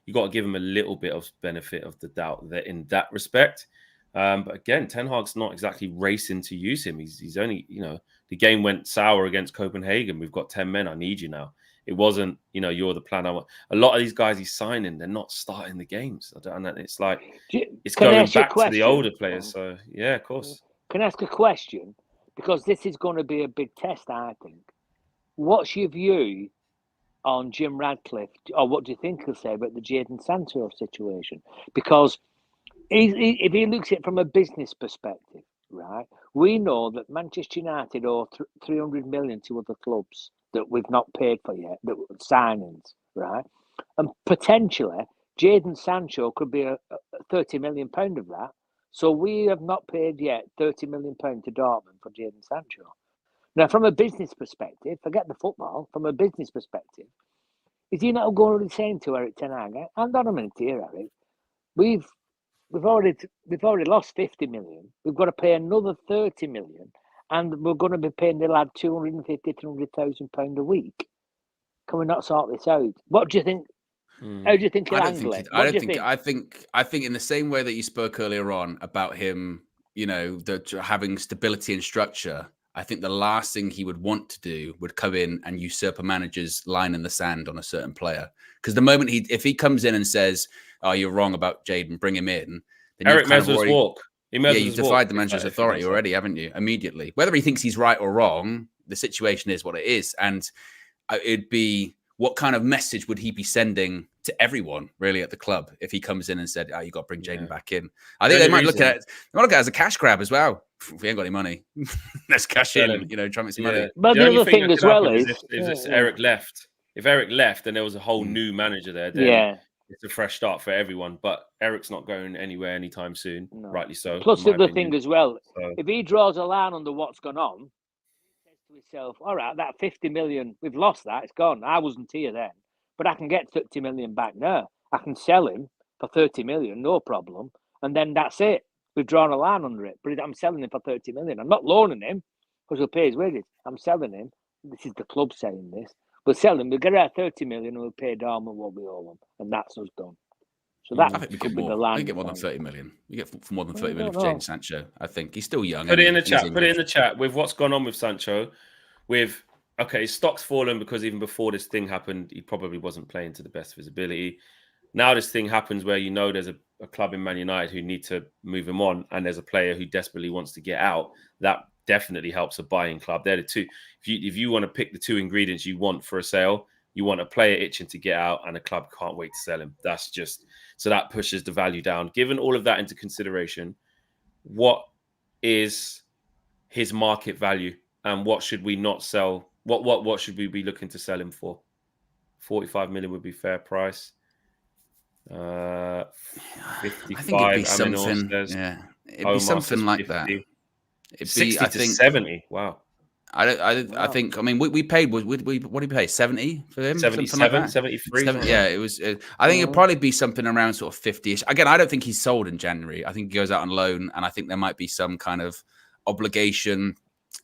you got to give him a little bit of benefit of the doubt that in that respect. But again, Ten Hag's not exactly racing to use him. He's only, the game went sour against Copenhagen. We've got 10 men. I need you now. It wasn't, you're the plan. I want. A lot of these guys he's signing, they're not starting the games. And it's like, it's going back to the older players. So, yeah, of course. Can I ask a question? Because this is going to be a big test, I think. What's your view on Jim Radcliffe, or what do you think he'll say about the Jadon Sancho situation? Because if he looks at it from a business perspective, right, we know that Manchester United owe 300 million to other clubs that we've not paid for yet, that were signings, right? And potentially, Jadon Sancho could be a 30 million pound of that. So we have not paid yet 30 million pound to Dortmund for Jadon Sancho. Now, from a business perspective, forget the football, from a business perspective, is he not going to be saying to Erik ten Hag, and on a minute here, Eric, we've already lost 50 million. We've got to pay another 30 million, and we're going to be paying the lad 250, 300,000 pound a week. Can we not sort this out? What do you think? How do you think he'll handle it? I think in the same way that you spoke earlier on about him, having stability and structure, I think the last thing he would want to do would come in and usurp a manager's line in the sand on a certain player. Because the moment if he comes in and says, "Oh, you're wrong about Jadon, bring him in," then Eric may as well walk. You've defied the manager's authority already, haven't you? Immediately, whether he thinks he's right or wrong, the situation is what it is, and it'd be. What kind of message would he be sending to everyone, really, at the club if he comes in and said, "Oh, you got to bring Jadon back in"? I think they might look at it as a cash grab as well. If we ain't got any money, let's cash in. Try and make some money. But the other thing as well is if Eric left. If Eric left, and there was a whole new manager there, then it's a fresh start for everyone. But Eric's not going anywhere anytime soon, rightly so. Plus, the other thing as well, if he draws a line under what's gone on, to himself, all right, that 50 million, we've lost that, it's gone. I wasn't here then, but I can get 30 million back now. I can sell him for 30 million, no problem. And then that's it. We've drawn a line under it, but I'm selling him for 30 million. I'm not loaning him because he'll pay his wages. I'm selling him. This is the club saying this. We'll sell him. We'll get out 30 million and we'll pay Dortmund what we owe them. And that's us done. So that could be the line. We get more than 30 million. We get more than 30 million for Jadon Sancho. I think he's still young. Put it in the chat. Put it in the chat with what's gone on with Sancho. His stock's fallen because even before this thing happened, he probably wasn't playing to the best of his ability. Now this thing happens where there's a club in Man United who need to move him on, and there's a player who desperately wants to get out. That definitely helps a buying club. They're the two. If you want to pick the two ingredients you want for a sale, you want a player itching to get out, and a club can't wait to sell him. That's just so that pushes the value down. Given all of that into consideration, what is his market value, and what should we not sell? What should we be looking to sell him for? 45 million would be fair price. 55. I think it'd be something. It'd be something like 50. That. It'd 60 to 70. Wow. I think. I mean, we paid. What did we pay? 70 for him. 77, like 73. Yeah, it was. I think it'd probably be something around sort of 50ish. Again, I don't think he's sold in January. I think he goes out on loan, and I think there might be some kind of obligation,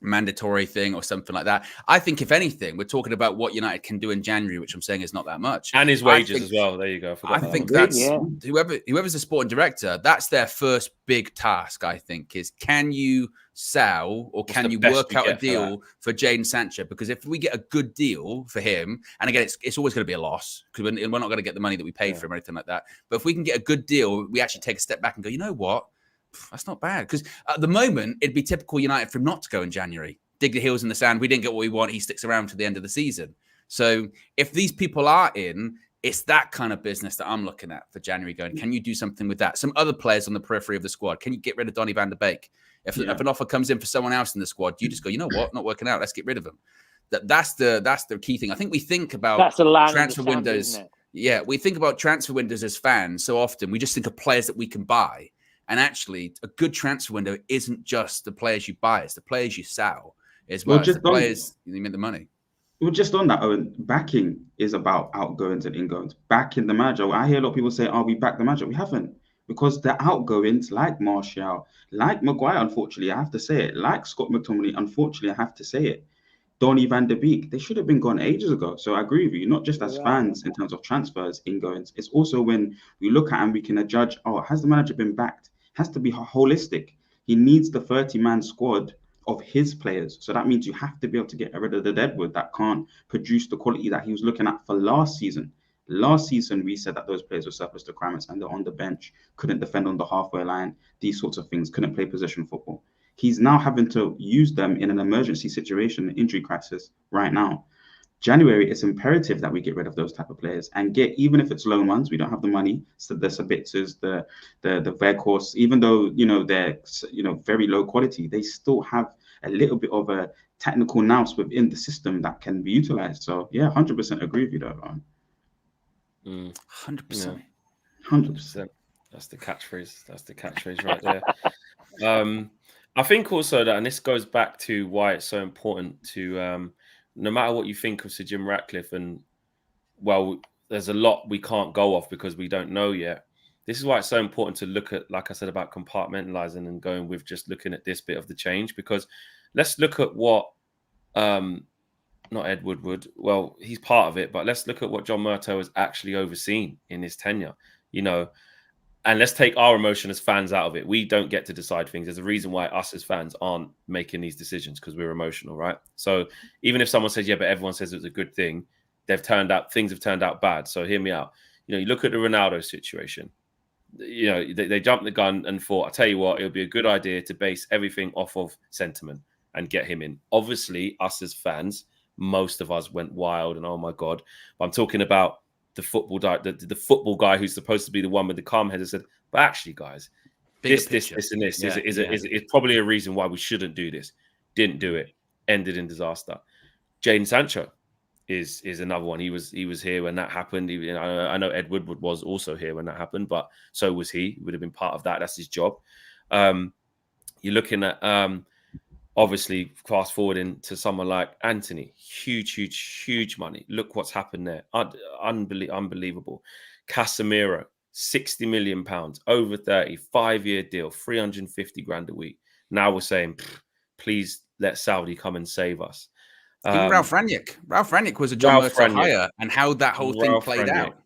mandatory thing or something like that. I think if anything, we're talking about what United can do in January, which I'm saying is not that much, and his wages as well. There you go. I think that's whoever's the sporting director, that's their first big task. I think is, can you sell or can you work out a deal for Jadon Sancho? Because if we get a good deal for him, and again, it's always going to be a loss because we're not going to get the money that we paid for him or anything like that. But if we can get a good deal, we actually take a step back and go, you know what? That's not bad, because at the moment it'd be typical United for him not to go in January, dig the heels in the sand. We didn't get what we want. He sticks around to the end of the season. So if these people are in, it's that kind of business that I'm looking at for January. Going, can you do something with that? Some other players on the periphery of the squad. Can you get rid of Donny van der Beek? If an offer comes in for someone else in the squad, you just go, you know what, not working out. Let's get rid of him. That's the key thing. I think we think about transfer windows. Yeah, we think about transfer windows as fans so often. We just think of players that we can buy. And actually, a good transfer window isn't just the players you buy; it's the players you sell as well. It's the players you make the money. Well, just on that, Owen, backing is about outgoings and ingoings. Backing the manager. I hear a lot of people say, "Oh, we backed the manager." We haven't. because the outgoings like Martial, like Maguire, unfortunately, I have to say it, like Scott McTominay, unfortunately, I have to say it, Donny van de Beek, they should have been gone ages ago. So I agree with you, not just as fans in terms of transfers, ingoings. It's also when we look at and we can judge, oh, has the manager been backed? It has to be holistic. He needs the 30-man squad of his players. So that means you have to be able to get rid of the deadwood that can't produce the quality that he was looking at for last season. Last season, we said that those players were surplus requirements and they're on the bench, couldn't defend on the halfway line, these sorts of things, couldn't play position football. He's now having to use them in an emergency situation, an injury crisis right now. January, it's imperative that we get rid of those type of players and get, even if it's loan ones, we don't have the money. So the Sabitzers, the Weghorst, even though, they're, very low quality, they still have a little bit of a technical nous within the system that can be utilized. So yeah, 100% agree with you though, 100%. 100%. That's the catchphrase. That's the catchphrase right there. I think also that, and this goes back to why it's so important to, no matter what you think of Sir Jim Ratcliffe, and well, there's a lot we can't go off because we don't know yet. This is why it's so important to look at, like I said, about compartmentalizing and going with just looking at this bit of the change, because let's look at what, not Ed Woodward, well, he's part of it, but let's look at what John Murtough has actually overseen in his tenure, and let's take our emotion as fans out of it. We don't get to decide things. There's a reason why us as fans aren't making these decisions, because we're emotional, right? So even if someone says, yeah, but everyone says it's a good thing, things have turned out bad. So hear me out. You look at the Ronaldo situation. They jumped the gun and thought, I tell you what, it would be a good idea to base everything off of sentiment and get him in. Obviously, us as fans, most of us went wild and oh my God. But I'm talking about the football guy who's supposed to be the one with the calm head, and said, but actually, guys, this and this is probably a reason why we shouldn't do this. Didn't do it. Ended in disaster. Jadon Sancho is another one. He was here when that happened. I know Ed Woodward was also here when that happened, but so was he. He would have been part of that. That's his job. You're looking at obviously, fast forwarding to someone like Anthony, huge money. Look what's happened there. Unbelievable. Casemiro, £60 million, over 30, 5-year deal, 350 grand a week. Now we're saying, please let Saudi come and save us. Even Ralph Rangnick. Ralph Rangnick was a John Murtough hire, and how that whole thing played out.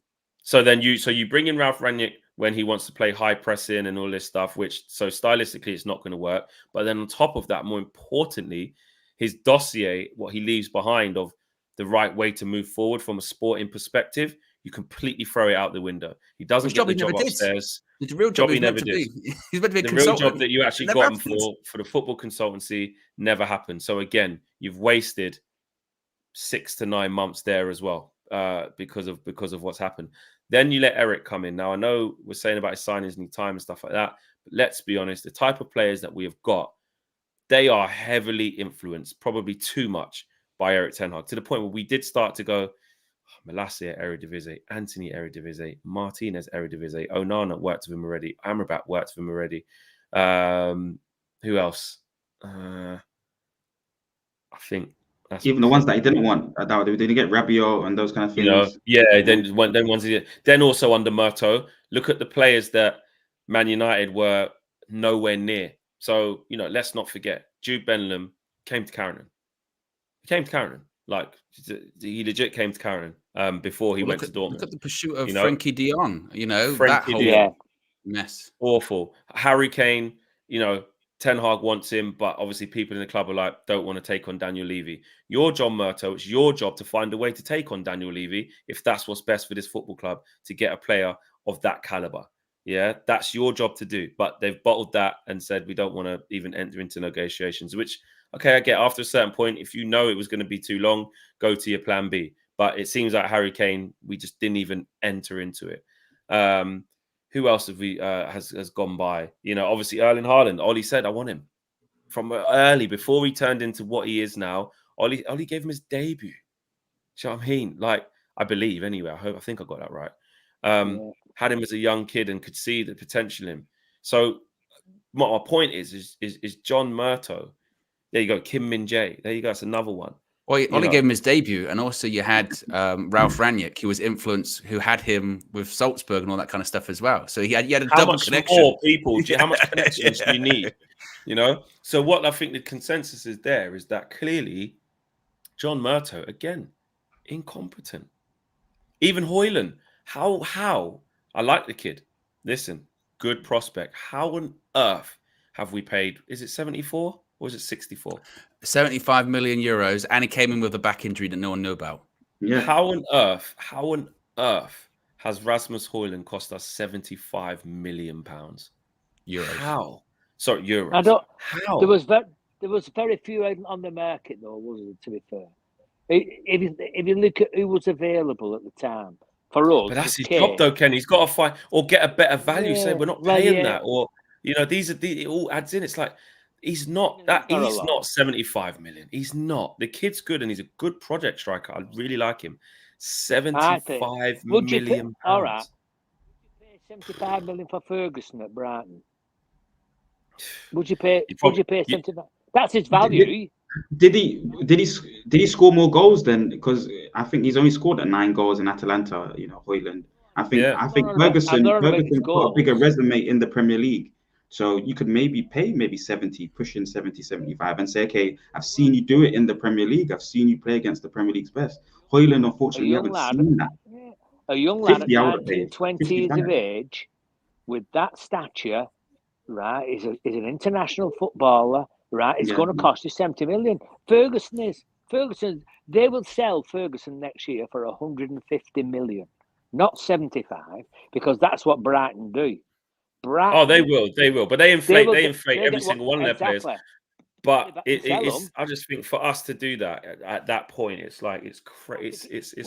So then you bring in Ralph Rangnick when he wants to play high pressing and all this stuff, which so stylistically it's not going to work. But then on top of that, more importantly, his dossier, what he leaves behind of the right way to move forward from a sporting perspective, you completely throw it out the window. He doesn't get the job upstairs. The real job he never did. He's meant to be a consultant. The real job that you actually got him for the football consultancy never happened. So again, you've wasted 6 to 9 months there as well because of what's happened. Then you let Eric come in. Now, I know we're saying about his signings and time and stuff like that, but let's be honest, the type of players that we have got, they are heavily influenced, probably too much, by Eric Ten Hag, to the point where we did start to go, Malacia, Eredivisie, Anthony, Eredivisie, Martinez, Eredivisie, Onana worked with him already, Amrabat worked with him already. Who else? I think that's even the ones that he didn't want. They didn't get Rabiot and those kind of things. Then also under Murtough, look at the players that Man United were nowhere near. So let's not forget, Jude Bellingham came to Carrington. He came to Carrington. Like he legit came to Carrington before he went to Dortmund. Look at the pursuit of Frankie de Jong. Frankie de Jong. Mess. Awful. Harry Kane. Ten Hag wants him, but obviously people in the club are like, don't want to take on Daniel Levy. Your John Murtough, it's your job to find a way to take on Daniel Levy if that's what's best for this football club, to get a player of that caliber. Yeah, that's your job to do. But they've bottled that and said, we don't want to even enter into negotiations, which, okay, I get. After a certain point, if you know it was going to be too long, go to your plan B. But it seems like Harry Kane, we just didn't even enter into it. Who else have we has gone by? Obviously Erling Haaland. Ollie said, I want him from early, before he turned into what he is now. Ollie gave him his debut. Do you know what I mean? Like, I believe anyway. I think I got that right. Had him as a young kid and could see the potential in him. So my point is John Murtough. There you go. Kim Min Jae. There you go. That's another one. Well, Ollie gave him his debut, and also you had Ralph Rangnick, who was influenced, who had him with Salzburg and all that kind of stuff as well. So he had a double connection. How much more people? How much connections do you need? You know. So what I think the consensus is there is that clearly, John Murtough again, incompetent. Even Højlund, how? I like the kid. Listen, good prospect. How on earth have we paid? Is it 74 or is it 64? 75 million euros, and he came in with a back injury that no one knew about. Yeah. How on earth has Rasmus Højlund cost us 75 million pounds? Euros. How? Sorry, euros. I don't. How? There was very few on the market though, wasn't it? To be fair, if you look at who was available at the time for us, But that's his job though, Ken. He's got to find or get a better value. Say we're not paying that, or it all adds in. It's like he's not that. He's not 75 million. He's not. The kid's good and he's a good project striker. I really like him. 75 million. All right. 75 million for Ferguson at Brighton. Would you pay? Would you pay 75? That's his value. Did he score more goals then? Because I think he's only scored 9 goals in Atalanta. Højlund. I think Ferguson got a bigger resume in the Premier League. So you could maybe pay 70, pushing 70, 75 and say, okay, I've seen you do it in the Premier League. I've seen you play against the Premier League's best. Højlund, unfortunately, we haven't seen that. A young lad at 19, 20 years of age with that stature, right, is an international footballer, right? It's going to cost you 70 million. Ferguson, they will sell Ferguson next year for 150 million, not 75, because that's what Brighton do. Oh, they will, but they inflate every single one of their players. But I just think for us to do that at that point, it's like it's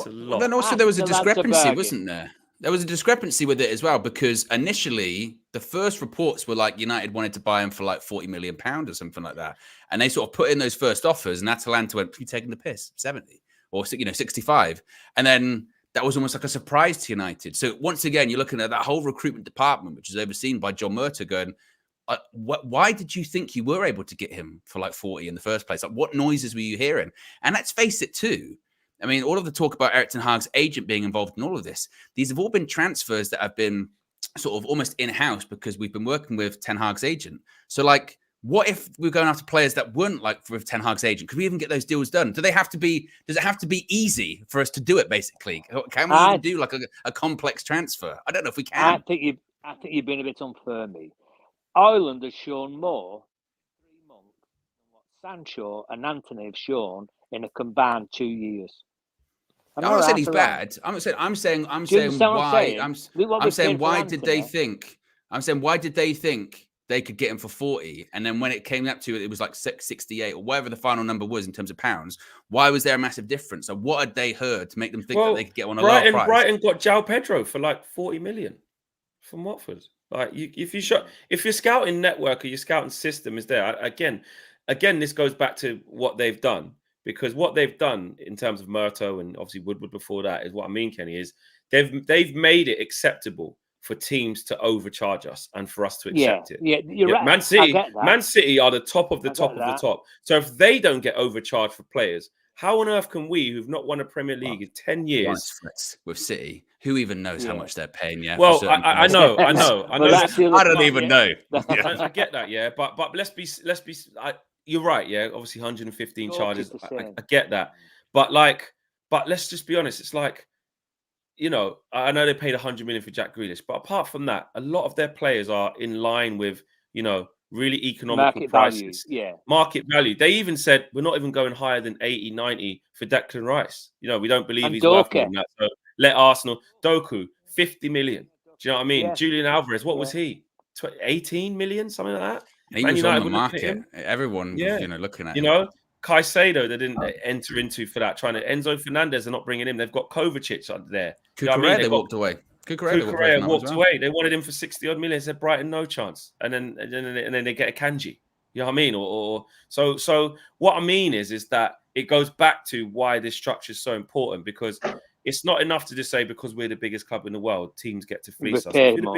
a lot. Then also there was a discrepancy, wasn't there? There was a discrepancy with it as well, because initially the first reports were like United wanted to buy him for like £40 million or something like that, and they sort of put in those first offers, and Atalanta went, "You taking the piss? 70 or 65?" And then that was almost like a surprise to United. So once again, you're looking at that whole recruitment department, which is overseen by John Murtough, going, why did you think you were able to get him for like 40 in the first place? Like, what noises were you hearing? And let's face it too. I mean, all of the talk about Erik ten Hag's agent being involved in all of this, these have all been transfers that have been sort of almost in-house because we've been working with Ten Hag's agent. So like, what if we're going after players that weren't like with Ten Hag's agent? Could we even get those deals done? Does it have to be easy for us to do it, basically? Can we even do like a complex transfer? I don't know if we can. I think you've been a bit unfair, me. Ireland has shown more in 3 months than what Sancho and Anthony have shown in a combined 2 years. I'm not saying he's bad. I'm saying why did they think they could get him for 40, and then when it came up to it, it was like 68 or whatever the final number was in terms of pounds. Why was there a massive difference? So what had they heard to make them think that they could get one a lower price? Brighton got João Pedro for like 40 million from Watford. Like if your scouting network or your scouting system is there, again, this goes back to what they've done, because what they've done in terms of Murtough and obviously Woodward before that is what I mean, Kenny, is they've made it acceptable for teams to overcharge us and for us to accept it. Yeah, you're right. Man City are the top of the top of the top. So if they don't get overcharged for players, how on earth can we, who've not won a Premier League in 10 years, with City, who even knows how much they're paying? Yeah. Well, I know. I don't even know. I get that. Yeah, but let's be. You're right. Yeah, obviously 115 charges. I get that, but let's just be honest. It's like, I know they paid 100 million for Jack Grealish, but apart from that, a lot of their players are in line with, really economical prices. Market value. They even said we're not even going higher than 80, 90 for Declan Rice. We don't believe he's worth more than that. So let Arsenal. Doku, 50 million. Do you know what I mean? Julian Alvarez, what was he? 18 million, something like that. He was on the market. Everyone was, looking at him. Caicedo, they didn't enter into for that. Enzo Fernandez are not bringing him. They've got Kovacic up there. They walked away. Cucurella walked away. They wanted him for 60 odd million. They said Brighton, no chance. And then they get a Kanji. You know what I mean? So what I mean is that it goes back to why this structure is so important, because it's not enough to just say because we're the biggest club in the world, teams get to fleece us. If you're the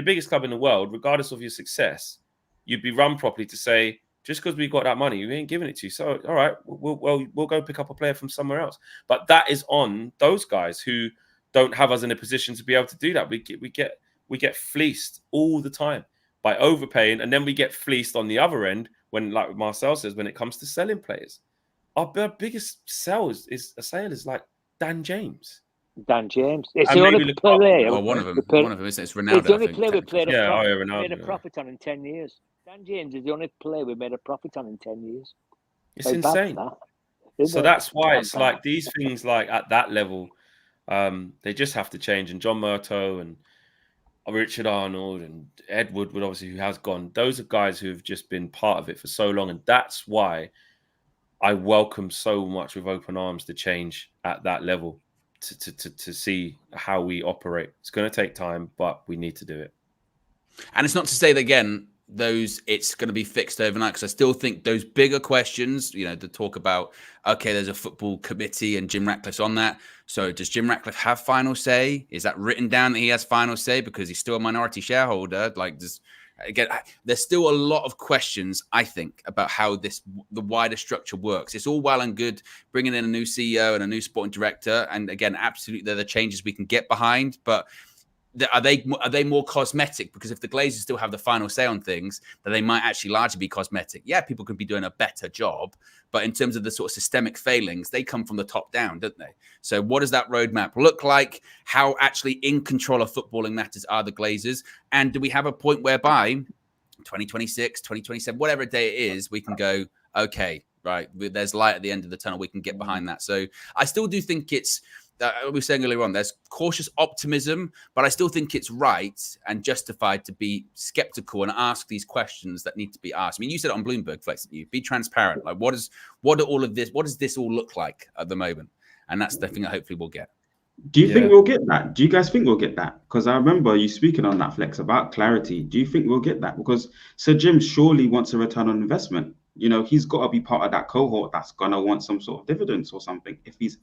biggest club in the world, regardless of your success, you'd be run properly to say, Just because we got that money, we ain't giving it to you. So, all right, we'll go pick up a player from somewhere else. But that is on those guys who don't have us in a position to be able to do that. We get fleeced all the time by overpaying, and then we get fleeced on the other end when, like Marcel says, when it comes to selling players. Our biggest sale is like Dan James. Dan James. It's And the maybe only player. Well, one of them, isn't it? It's Ronaldo. It's the only I think, player we played Ronaldo, made a profit on in 10 years. Dan James is the only player we made a profit on in 10 years. It's insane. So that's why it's like these things, like at that level, they just have to change. And John Murtough and Richard Arnold and Ed Woodward, obviously, who has gone. Those are guys who have just been part of it for so long. And that's why I welcome so much with open arms the change at that level to see how we operate. It's going to take time, but we need to do it. And it's not to say that, again, it's going to be fixed overnight, because I still think those bigger questions, the talk about, okay, there's a football committee and Jim Ratcliffe's on that. So does Jim Ratcliffe have final say? Is that written down that he has final say because he's still a minority shareholder? There's still a lot of questions, I think, about how the wider structure works. It's all well and good bringing in a new CEO and a new sporting director. And again, absolutely, they're the changes we can get behind. But are they more cosmetic? Because if the Glazers still have the final say on things, then they might actually largely be cosmetic. Yeah, people could be doing a better job, but in terms of the sort of systemic failings, they come from the top down, don't they? So what does that roadmap look like? How actually in control of footballing matters are the Glazers? And do we have a point whereby 2026, 2027, whatever day it is, we can go, okay, right, there's light at the end of the tunnel. We can get behind that. So I still do think it's, we were saying earlier on, there's cautious optimism, but I still think it's right and justified to be skeptical and ask these questions that need to be asked. I mean, you said it on Bloomberg, Flex, didn't you? Be transparent. Like, what does this all look like at the moment? And that's the thing that hopefully we'll get. Do you think we'll get that? Do you guys think we'll get that? Because I remember you speaking on that, Flex, about clarity. Do you think we'll get that? Because Sir Jim surely wants a return on investment. He's got to be part of that cohort that's gonna want some sort of dividends or something. If he's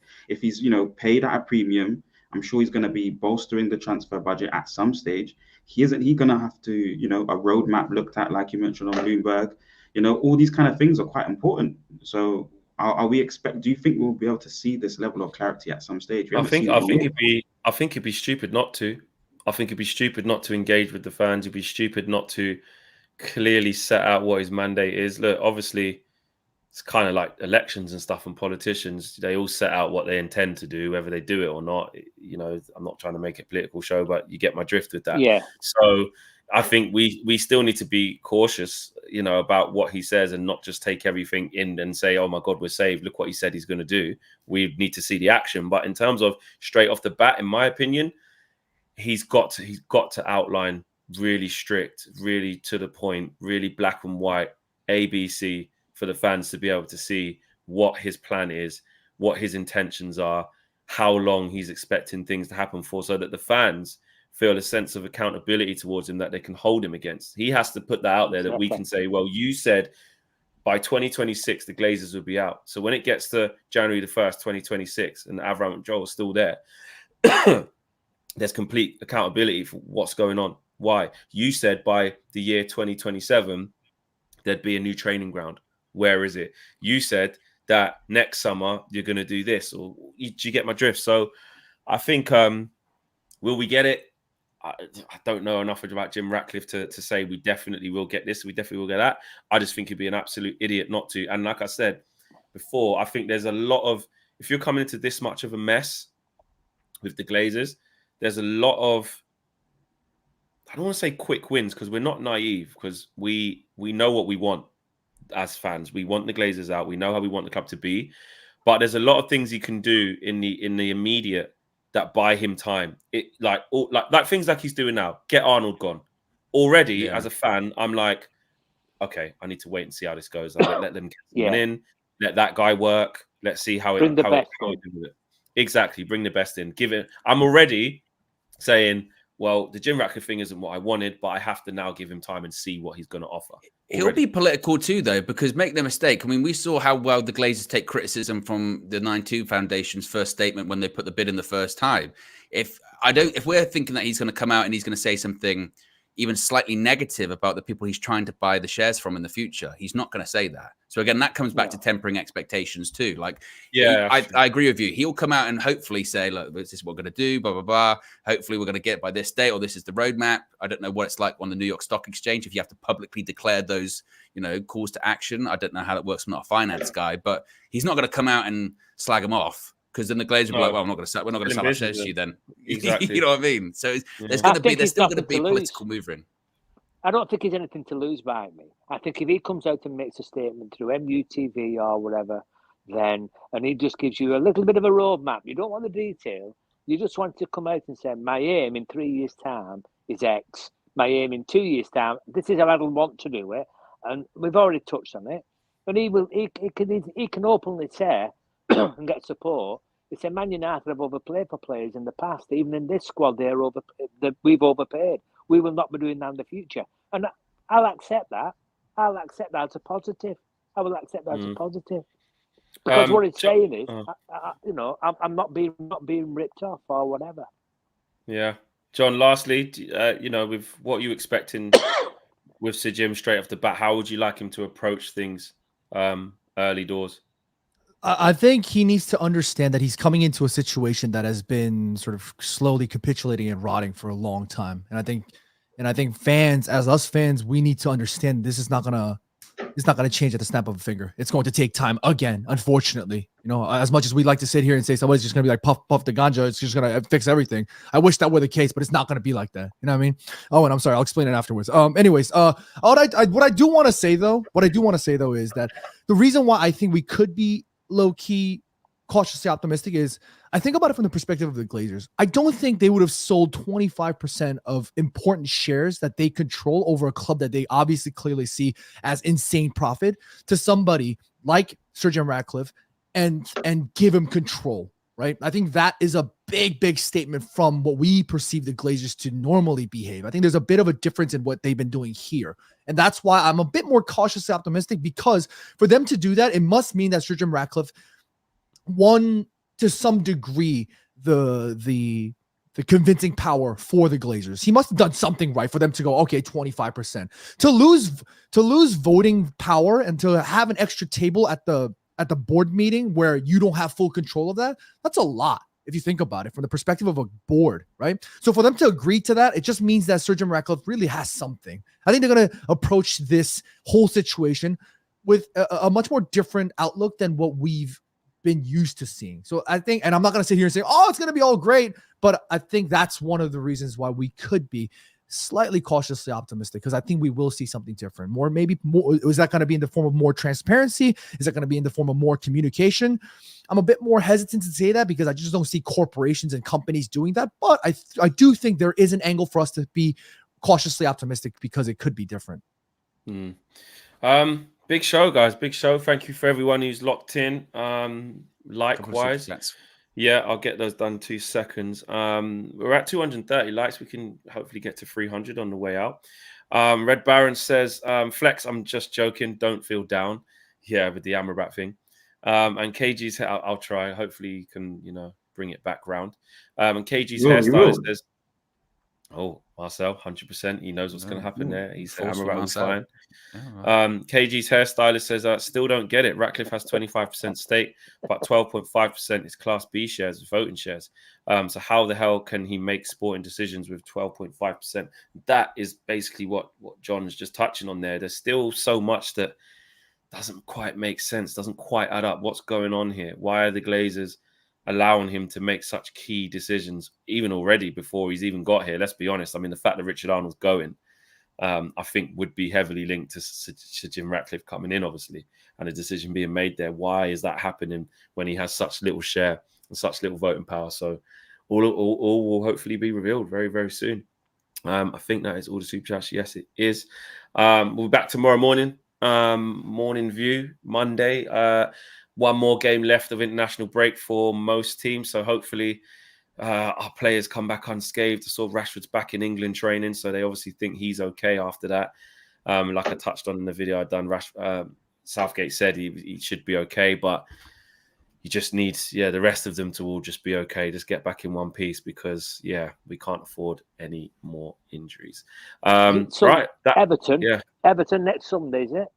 paid at a premium, I'm sure he's gonna be bolstering the transfer budget at some stage. Isn't he gonna have to, a roadmap looked at, like you mentioned on Bloomberg? All these kind of things are quite important. So do you think we'll be able to see this level of clarity at some stage? I think it'd be stupid not to. I think it'd be stupid not to engage with the fans. It'd be stupid not to clearly set out what his mandate is. Look, obviously, it's kind of like elections and stuff, and politicians, they all set out what they intend to do, whether they do it or not. I'm not trying to make it a political show, but you get my drift with that. Yeah. So I think we still need to be cautious, about what he says, and not just take everything in and say, oh my God, we're saved. Look what he said he's going to do. We need to see the action. But in terms of straight off the bat, in my opinion, he's got to outline really strict, really to the point, really black and white, ABC, for the fans to be able to see what his plan is, what his intentions are, how long he's expecting things to happen for, so that the fans feel a sense of accountability towards him that they can hold him against. He has to put that out there, that we can say, well, you said by 2026 the Glazers will be out. So when it gets to January the 1st, 2026, and Avram and Joel are still there, there's complete accountability for what's going on. Why? You said by the year 2027 there'd be a new training ground. Where is it? You said that next summer you're going to do this. Or do you get my drift? So I think, will we get it? I don't know enough about Jim Ratcliffe to say we definitely will get this. We definitely will get that. I just think he'd be an absolute idiot not to. And like I said before, I think there's a lot of, if you're coming into this much of a mess with the Glazers, there's a lot of, I don't want to say quick wins, because we're not naive, because we know what we want as fans. We want the Glazers out. We know how we want the club to be. But there's a lot of things he can do in the immediate that buy him time. It like things like he's doing now. Get Arnold gone. Already, as a fan, I'm like, okay, I need to wait and see how this goes. Let them get someone in. Let that guy work. Let's see how it do it. Exactly. Bring the best in. Give it. I'm already saying, well, the Jim Ratcliffe thing isn't what I wanted, but I have to now give him time and see what he's going to offer. He'll be political too, though, because make no mistake. I mean, we saw how well the Glazers take criticism from the 9-2 Foundation's first statement when they put the bid in the first time. If we're thinking that he's going to come out and he's going to say something, even slightly negative about the people he's trying to buy the shares from in the future. He's not going to say that. So again, that comes back to tempering expectations too. Like, I agree with you. He'll come out and hopefully say, look, this is what we're going to do, blah, blah, blah. Hopefully we're going to get by this date, or this is the roadmap. I don't know what it's like on the New York Stock Exchange if you have to publicly declare those, calls to action. I don't know how that works. I'm not a finance guy, but he's not going to come out and slag them off, because then the Glazers will be like, well, we're not going to sell our shares to you then. Exactly. You know what I mean? So there's still going to be a political mover in. I don't think there's anything to lose by me. I think if he comes out and makes a statement through MUTV or whatever, and he just gives you a little bit of a roadmap. You don't want the detail. You just want to come out and say, my aim in 3 years' time is X. My aim in 2 years' time, this is how I want to do it. And we've already touched on it. But he can openly say and get support. He said, Man United have overpaid for players in the past. Even in this squad, we've overpaid. We will not be doing that in the future. And I'll accept that. I'll accept that as a positive. I will accept that as a positive. Because what it's saying is, I'm not being ripped off or whatever. Yeah. John, lastly, with what you expecting with Sir Jim straight off the bat, how would you like him to approach things early doors? I think he needs to understand that he's coming into a situation that has been sort of slowly capitulating and rotting for a long time. And I think fans, as us fans, we need to understand this is not gonna change at the snap of a finger. It's going to take time again, unfortunately. As much as we'd like to sit here and say somebody's just gonna be like puff the ganja, it's just gonna fix everything. I wish that were the case, but it's not gonna be like that. You know what I mean? Oh, and I'm sorry, I'll explain it afterwards. Anyways, what I do want to say though is that the reason why I think we could be low-key cautiously optimistic is, I think about it from the perspective of the Glazers. I don't think they would have sold 25% of important shares that they control over a club that they obviously clearly see as insane profit to somebody like Sir Jim Ratcliffe and give him control, right? I think that is a big statement from what we perceive the Glazers to normally behave. I think there's a bit of a difference in what they've been doing here. And that's why I'm a bit more cautiously optimistic, because for them to do that, it must mean that Sir Jim Ratcliffe won to some degree the convincing power for the Glazers. He must have done something right for them to go, okay, 25%. To lose voting power and to have an extra table at the board meeting where you don't have full control of that, that's a lot. If you think about it from the perspective of a board, right? So for them to agree to that, it just means that Sir Jim Ratcliffe really has something. I think they're going to approach this whole situation with a much more different outlook than what we've been used to seeing. So I think, and I'm not going to sit here and say, oh, it's going to be all great, but I think that's one of the reasons why we could be slightly cautiously optimistic, because I think we will see something different. Maybe more. Is that going to be in the form of more transparency? Is that going to be in the form of more communication? I'm a bit more hesitant to say that because I just don't see corporations and companies doing that. But I do think there is an angle for us to be cautiously optimistic because it could be different. Big show, guys. Big show. Thank you for everyone who's locked in. Likewise. Yeah, I'll get those done in 2 seconds. We're at 230 likes. We can hopefully get to 300 on the way out. Red Baron says, Flex, I'm just joking. Don't feel down. Yeah, with the Amrabat thing. And KG's, I'll try. Hopefully you can, bring it back round. And KG's hairstylist says, oh, Marcel, 100%. He knows what's going to happen there. He's Amrabat was fine. KG's hairstylist says, still don't get it. Ratcliffe has 25% stake, but 12.5% is Class B shares, voting shares. So how the hell can he make sporting decisions with 12.5%? That is basically what John is just touching on there. There's still so much that doesn't quite make sense, doesn't quite add up. What's going on here? Why are the Glazers allowing him to make such key decisions even already before he's even got here? Let's be honest. I mean, the fact that Richard Arnold's going, I think would be heavily linked to Jim Ratcliffe coming in, obviously, and a decision being made there. Why is that happening when he has such little share and such little voting power? So all will hopefully be revealed very, very soon. I think that is all the super chats. Yes, it is. We'll be back tomorrow morning. Morning view, Monday. One more game left of international break for most teams. So hopefully our players come back unscathed. I saw Rashford's back in England training, so they obviously think he's okay after that. Like I touched on in the video I'd done, Southgate said he should be okay, but you just need, the rest of them to all just be okay. Just get back in one piece because, we can't afford any more injuries. Right. Everton. Yeah. Everton next Sunday, is it?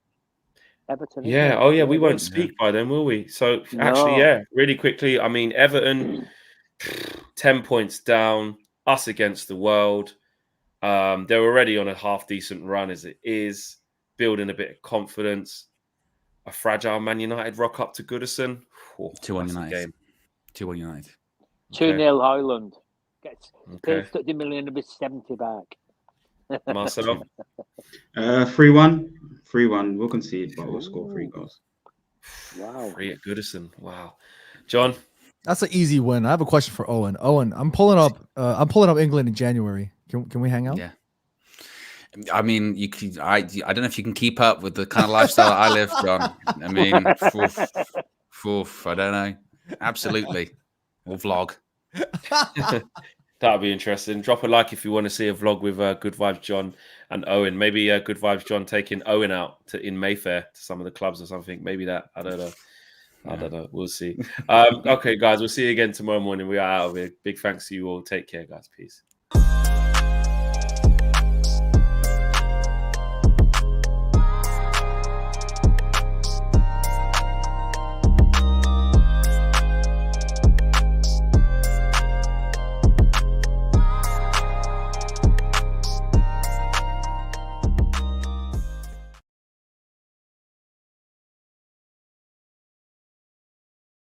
Everton. Yeah. Oh, yeah. We won't speak by then, will we? So actually, really quickly. I mean, Everton, 10 points down, us against the world. They're already on a half decent run as it is, building a bit of confidence. A fragile Man United rock up to Goodison. 2-1 United. 2-1 United. 2-0 Highland. Pays 30 million of his 70 back. Marcel? 3-1. 3-1. We'll concede, but we'll score 3 goals. Wow. 3 at Goodison. Wow. John? That's an easy win. I have a question for Owen. Owen, I'm pulling up England in January. Can we hang out? Yeah. I mean, you can. I don't know if you can keep up with the kind of lifestyle I live, John. I mean, I don't know. Absolutely, we'll vlog. That'll be interesting. Drop a like if you want to see a vlog with Good Vibes John and Owen. Maybe Good Vibes John taking Owen out in Mayfair to some of the clubs or something. Maybe that. I don't know. I don't know. We'll see. Okay, guys. We'll see you again tomorrow morning. We are out of here. Big thanks to you all. Take care, guys. Peace.